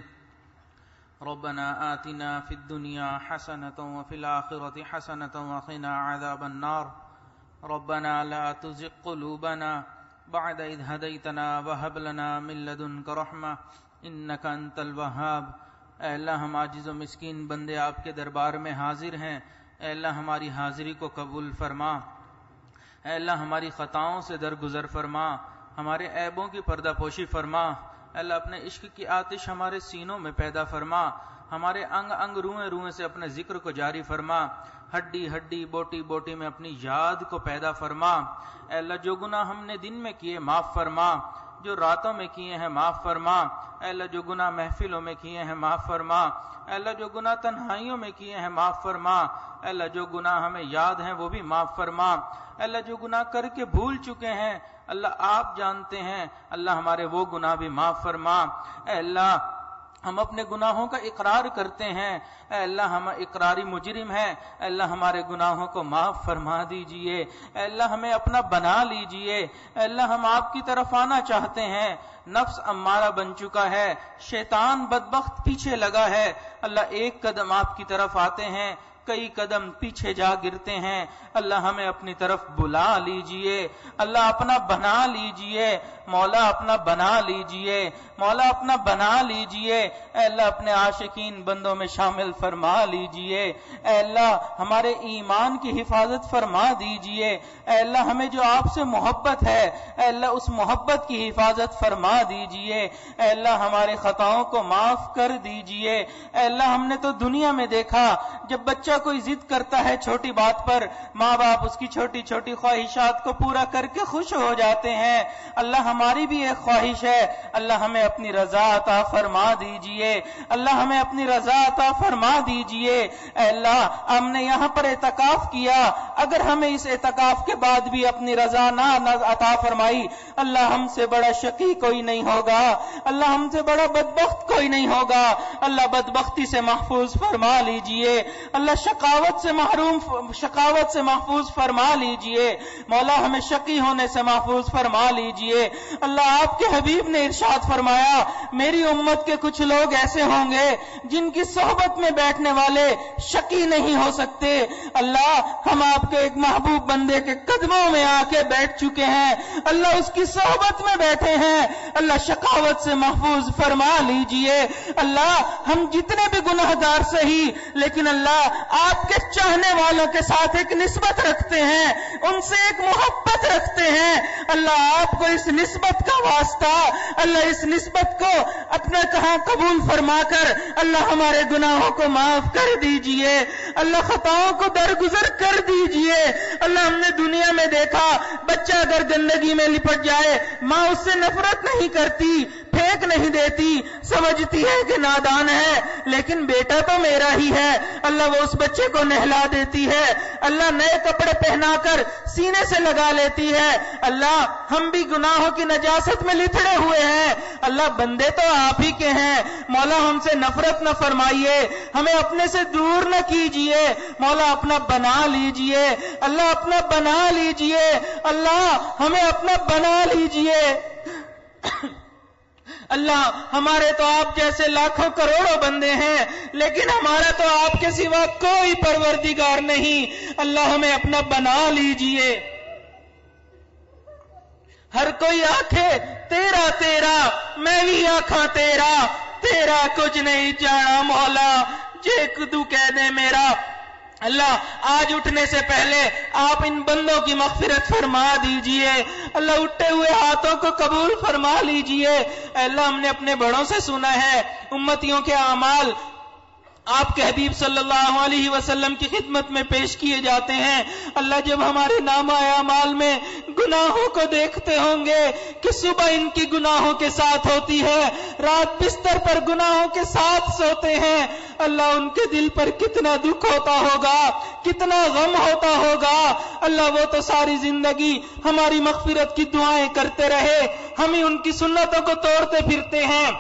ربنا آتنا فی الدنیا حسنة وفی الآخرة حسنة وقنا عذاب النار۔ ربنا لا تزغ قلوبنا بعد إذ هديتنا وهب لنا من لدنك رحمة إنك أنت الوهاب۔ اے اللہ ہم عاجز و مسکین بندے آپ کے دربار میں حاضر ہیں، اے اللہ ہماری حاضری کو قبول فرما، اے اللہ ہماری خطاؤں سے درگزر فرما، ہمارے عیبوں کی پردہ پوشی فرما، اے اللہ اپنے عشق کی آتش ہمارے سینوں میں پیدا فرما، ہمارے انگ انگ روئیں روئیں سے اپنے ذکر کو جاری فرما، ہڈی ہڈی بوٹی بوٹی میں اپنی یاد کو پیدا فرما، اے اللہ جو گناہ ہم نے دن میں کیے معاف فرما، جو راتوں میں کیے ہیں معاف فرما، اے اللہ جو گناہ محفلوں میں کیے ہیں معاف فرما، اے اللہ جو گناہ تنہائیوں میں کیے ہیں معاف فرما، اے اللہ جو گناہ ہمیں یاد ہیں وہ بھی معاف فرما، اے اللہ جو گناہ کر کے بھول چکے ہیں اللہ آپ جانتے ہیں، اللہ ہمارے وہ گناہ بھی معاف فرما، اے اللہ ہم اپنے گناہوں کا اقرار کرتے ہیں، اے اللہ ہم اقراری مجرم ہیں، اے اللہ ہمارے گناہوں کو معاف فرما دیجئے، اے اللہ ہمیں اپنا بنا لیجئے، اے اللہ ہم آپ کی طرف آنا چاہتے ہیں، نفس امارہ بن چکا ہے، شیطان بدبخت پیچھے لگا ہے، اللہ ایک قدم آپ کی طرف آتے ہیں، کئی قدم پیچھے جا گرتے ہیں، اللہ ہمیں اپنی طرف بلا لیجئے، اللہ اپنا بنا لیجئے، مولا اپنا بنا لیجئے، مولا اپنا بنا لیجئے، اے اللہ اپنے عاشقین بندوں میں شامل فرما لیجئے، اے اللہ ہمارے ایمان کی حفاظت فرما دیجئے، اے اللہ ہمیں جو آپ سے محبت ہے اے اللہ اس محبت کی حفاظت فرما دیجئے، اے اللہ ہمارے خطاؤں کو معاف کر دیجئے، اے اللہ ہم نے تو دنیا میں دیکھا جب بچہ کوئی ضد کرتا ہے چھوٹی بات پر ماں باپ اس کی چھوٹی چھوٹی خواہشات کو پورا کر کے خوش ہو جاتے ہیں، اللہ ہماری بھی ایک خواہش ہے، اللہ ہمیں اپنی رضا عطا فرما دیجئے، اللہ ہمیں اپنی رضا عطا فرما دیجئے، اے اللہ ہم نے یہاں پر اعتکاف کیا، اگر ہمیں اس اعتکاف کے بعد بھی اپنی رضا نہ عطا فرمائی اللہ ہم سے بڑا شقی کوئی نہیں ہوگا، اللہ ہم سے بڑا بدبخت کوئی نہیں ہوگا، اللہ بدبختی سے محفوظ فرما لیجئے، اللہ شقاوت سے محفوظ فرما لیجئے، مولا ہمیں شقی ہونے سے محفوظ فرما لیجئے، اللہ آپ کے حبیب نے ارشاد فرمایا میری امت کے کچھ لوگ ایسے ہوں گے جن کی صحبت میں بیٹھنے والے شقی نہیں ہو سکتے، اللہ ہم آپ کے ایک محبوب بندے کے قدموں میں آ کے بیٹھ چکے ہیں، اللہ اس کی صحبت میں بیٹھے ہیں، اللہ شقاوت سے محفوظ فرما لیجئے، اللہ ہم جتنے بھی گناہ گار سہی لیکن اللہ آپ کے چاہنے والوں کے ساتھ ایک نسبت رکھتے ہیں، ان سے ایک محبت رکھتے ہیں، اللہ آپ کو اس نسبت کا واسطہ اللہ اس نسبت کو اپنا کہاں قبول فرما کر اللہ ہمارے گناہوں کو معاف کر دیجئے، اللہ خطاؤں کو درگزر کر دیجئے، اللہ ہم نے دنیا میں دیکھا بچہ اگر گندگی میں لپٹ جائے ماں اس سے نفرت نہیں کرتی، پھینک نہیں دیتی، سمجھتی ہے کہ نادان ہے لیکن بیٹا تو میرا ہی ہے، اللہ وہ اس بچے کو نہلا دیتی ہے، اللہ نئے کپڑے پہنا کر سینے سے لگا لیتی ہے، اللہ ہم بھی گناہوں کی نجاست میں لتڑے ہوئے ہیں، اللہ بندے تو آپ ہی کے ہیں، مولا ہم سے نفرت نہ فرمائیے، ہمیں اپنے سے دور نہ کیجئے، مولا اپنا بنا لیجئے، اللہ اپنا بنا لیجئے، اللہ ہمیں اپنا بنا لیجئے، اللہ ہمارے تو آپ جیسے لاکھوں کروڑوں بندے ہیں لیکن ہمارا تو آپ کے سوا کوئی پروردگار نہیں، اللہ ہمیں اپنا بنا لیجئے، ہر کوئی آنکھے تیرا تیرا میں بھی آنکھاں تیرا، تیرا کچھ نہیں جانا مولا جے تو کہہ دے میرا، اللہ آج اٹھنے سے پہلے آپ ان بندوں کی مغفرت فرما دیجئے، اللہ اٹھے ہوئے ہاتھوں کو قبول فرما لیجئے، اللہ ہم نے اپنے بڑوں سے سنا ہے امتیوں کے اعمال آپ کے حبیب صلی اللہ علیہ وسلم کی خدمت میں پیش کیے جاتے ہیں، اللہ جب ہمارے نامہ اعمال میں گناہوں کو دیکھتے ہوں گے کہ صبح ان کی گناہوں کے ساتھ ہوتی ہے، رات بستر پر گناہوں کے ساتھ سوتے ہیں، اللہ ان کے دل پر کتنا دکھ ہوتا ہوگا، کتنا غم ہوتا ہوگا، اللہ وہ تو ساری زندگی ہماری مغفرت کی دعائیں کرتے رہے، ہم ہی ان کی سنتوں کو توڑتے پھرتے ہیں،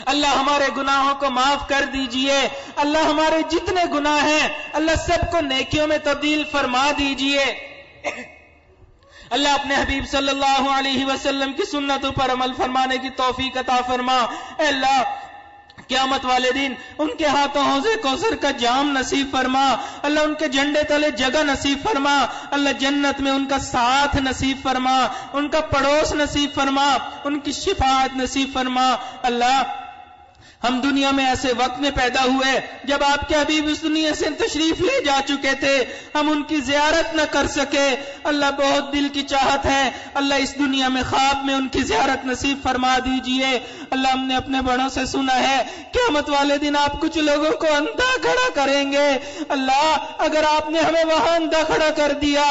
اللہ ہمارے گناہوں کو معاف کر دیجئے، اللہ ہمارے جتنے گناہ ہیں اللہ سب کو نیکیوں میں تبدیل فرما دیجئے، اللہ اپنے حبیب صلی اللہ علیہ وسلم کی سنتوں پر عمل فرمانے کی توفیق عطا فرما، اے اللہ قیامت والے دن ان کے ہاتھوں حوض کوثر کا جام نصیب فرما، اللہ ان کے جھنڈے تلے جگہ نصیب فرما، اللہ جنت میں ان کا ساتھ نصیب فرما، ان کا پڑوس نصیب فرما، ان کی شفاعت نصیب فرما، اللہ ہم دنیا میں ایسے وقت میں پیدا ہوئے جب آپ کے حبیب اس دنیا سے تشریف لے جا چکے تھے، ہم ان کی زیارت نہ کر سکے۔ اللہ بہت دل کی چاہت ہے، اللہ اس دنیا میں خواب میں ان کی زیارت نصیب فرما دیجئے۔ اللہ ہم نے اپنے بڑوں سے سنا ہے قیامت والے دن آپ کچھ لوگوں کو اندھا کھڑا کریں گے۔ اللہ اگر آپ نے ہمیں وہاں اندھا کھڑا کر دیا،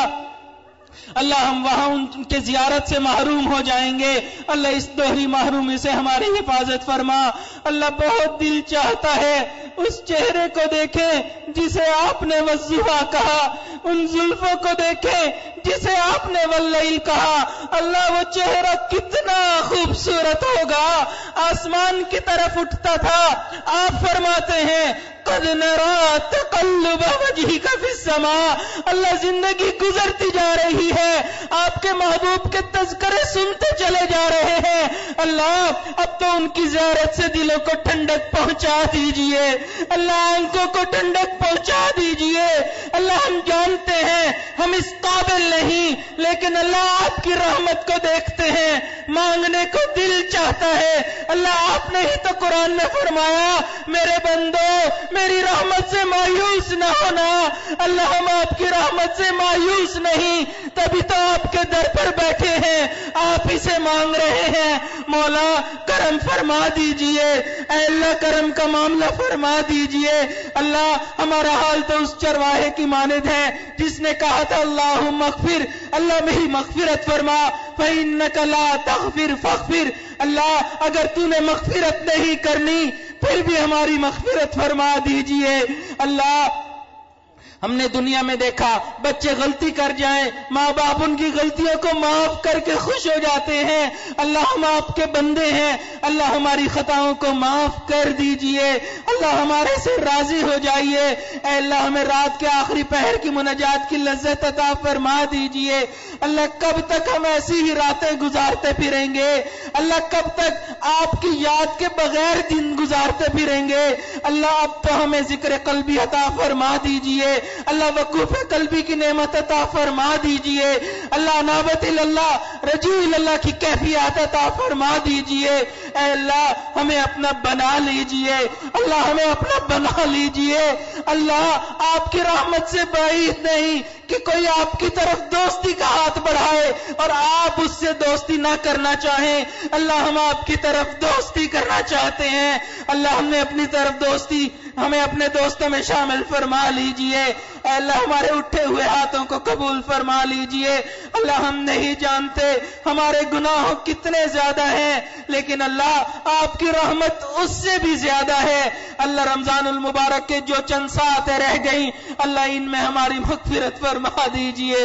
اللہ ہم وہاں ان کے زیارت سے محروم ہو جائیں گے۔ اللہ اس دوہری محرومی سے ہماری حفاظت فرما۔ اللہ بہت دل چاہتا ہے اس چہرے کو دیکھیں جسے آپ نے والضحیٰ کہا، ان زلفوں کو دیکھیں جسے آپ نے واللیل کہا۔ اللہ وہ چہرہ کتنا خوبصورت ہوگا، آسمان کی طرف اٹھتا تھا۔ آپ فرماتے ہیں قد نرى تقلب وجهك في السماء۔ اللہ زندگی گزرتی جا رہی ہے، آپ کے محبوب کے تذکرے سنتے چلے جا رہے ہیں۔ اللہ اب تو ان کی زیارت سے دلوں کو ٹھنڈک پہنچا دیجئے، اللہ آنکھوں کو ٹھنڈک پہنچا دیجئے۔ اللہ ہم جانتے ہیں ہم اس قابل نہیں، لیکن اللہ آپ کی رحمت کو دیکھتے ہیں، مانگنے کو دل چاہتا ہے۔ اللہ آپ نے ہی تو قرآن میں فرمایا میرے بندو میری رحمت سے مایوس نہ ہونا۔ اللہ ہم آپ کی رحمت سے مایوس نہیں، تبھی تو آپ کے در پر بیٹھے ہیں، آپ ہی سے مانگ رہے ہیں۔ مولا کرم فرما دیجئے، اے اللہ کرم کا معاملہ فرما دیجئے۔ اللہ ہمارا حال تو اس چرواہے کی مانند ہے جس نے کہا تھا اللہم اغفر، اللہ میری مغفرت فرما، فإنک لا تغفر فاغفر۔ اللہ اگر تو نے مغفرت نہیں کرنی پھر بھی ہماری مغفرت فرما دیجئے۔ اللہ ہم نے دنیا میں دیکھا بچے غلطی کر جائیں، ماں باپ ان کی غلطیوں کو معاف کر کے خوش ہو جاتے ہیں۔ اللہ ہم آپ کے بندے ہیں، اللہ ہماری خطاؤں کو معاف کر دیجئے، اللہ ہمارے سے راضی ہو جائیے۔ اے اللہ ہمیں رات کے آخری پہر کی مناجات کی لذت عطا فرما دیجئے۔ اللہ کب تک ہم ایسی ہی راتیں گزارتے پھریں گے؟ اللہ کب تک آپ کی یاد کے بغیر دن گزارتے پھریں گے؟ اللہ اب تو ہمیں ذکر قلبی عطا فرما دیجئے، اللہ وقوف قلبی کی نعمت عطا فرما دیجئے، اللہ انابت اللہ رجوع اللہ کی کیفیت عطا فرما دیجئے۔ اے اللہ ہمیں اپنا بنا لیجئے، اللہ ہمیں اپنا بنا لیجئے۔ اللہ آپ کی رحمت سے بعید نہیں کہ کوئی آپ کی طرف دوستی کا ہاتھ بڑھائے اور آپ اس سے دوستی نہ کرنا چاہیں۔ اللہ ہم آپ کی طرف دوستی کرنا چاہتے ہیں، اللہ ہم نے اپنی طرف دوستی ہمیں اپنے دوستوں میں شامل فرما لیجئے۔ اے اللہ ہمارے اٹھے ہوئے ہاتھوں کو قبول فرما لیجئے۔ اللہ ہم نہیں جانتے ہمارے گناہ کتنے زیادہ ہیں، لیکن اللہ آپ کی رحمت اس سے بھی زیادہ ہے۔ اللہ رمضان المبارک کے جو چند ساعتیں رہ گئیں، اللہ ان میں ہماری مغفرت فرما دیجئے۔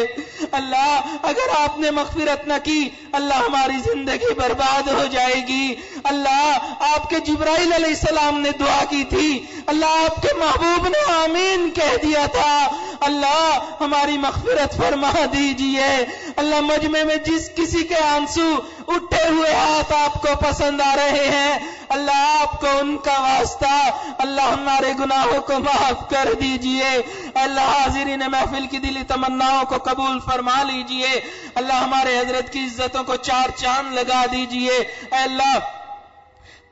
اللہ اگر آپ نے مغفرت نہ کی اللہ ہماری زندگی برباد ہو جائے گی۔ اللہ آپ کے جبرائیل علیہ السلام نے دعا کی تھی، اللہ آپ کے محبوب نے آمین کہہ دیا تھا۔ اللہ ہماری مغفرت فرما دیجئے۔ اللہ مجمع میں جس کسی کے آنسو اٹھے ہوئے ہاتھ آپ کو پسند آ رہے ہیں، اللہ آپ کو ان کا واسطہ، اللہ ہمارے گناہوں کو معاف کر دیجئے۔ اللہ حاضرین محفل کی دلی تمناؤں کو قبول فرما لیجئے۔ اللہ ہمارے حضرت کی عزتوں کو چار چاند لگا دیجئے۔ اے اللہ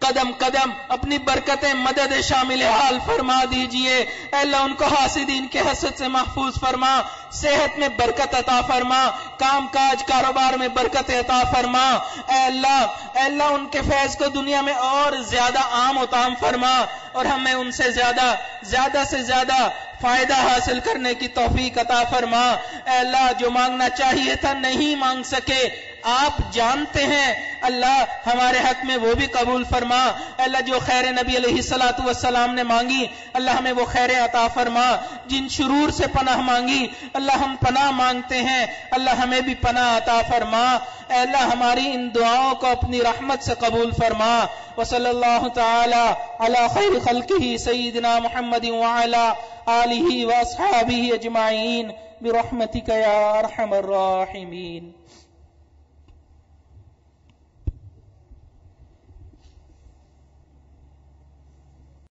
قدم قدم اپنی برکتیں مدد شامل حال فرما دیجئے۔ اے اللہ ان کو حاسدین کے حسد سے محفوظ فرما، صحت میں برکت عطا فرما، کام کاج کاروبار میں برکت عطا فرما۔ اے اللہ ان کے فیض کو دنیا میں اور زیادہ عام و تام فرما، اور ہمیں ان سے زیادہ سے زیادہ فائدہ حاصل کرنے کی توفیق عطا فرما۔ اے اللہ جو مانگنا چاہیے تھا نہیں مانگ سکے، آپ جانتے ہیں، اللہ ہمارے حق میں وہ بھی قبول فرما۔ اے اللہ جو خیر نبی علیہ الصلوۃ والسلام نے مانگی اللہ ہمیں وہ خیر عطا فرما، جن شرور سے پناہ مانگی اللہ ہم پناہ مانگتے ہیں، اللہ ہمیں بھی پناہ عطا فرما۔ اے اللہ ہماری ان دعاؤں کو اپنی رحمت سے قبول فرما۔ وصلی اللہ تعالی علی خیر خلقہ سیدنا محمد وعلی آلہ واصحابہ اجمعین برحمتک یا ارحم الراحمین۔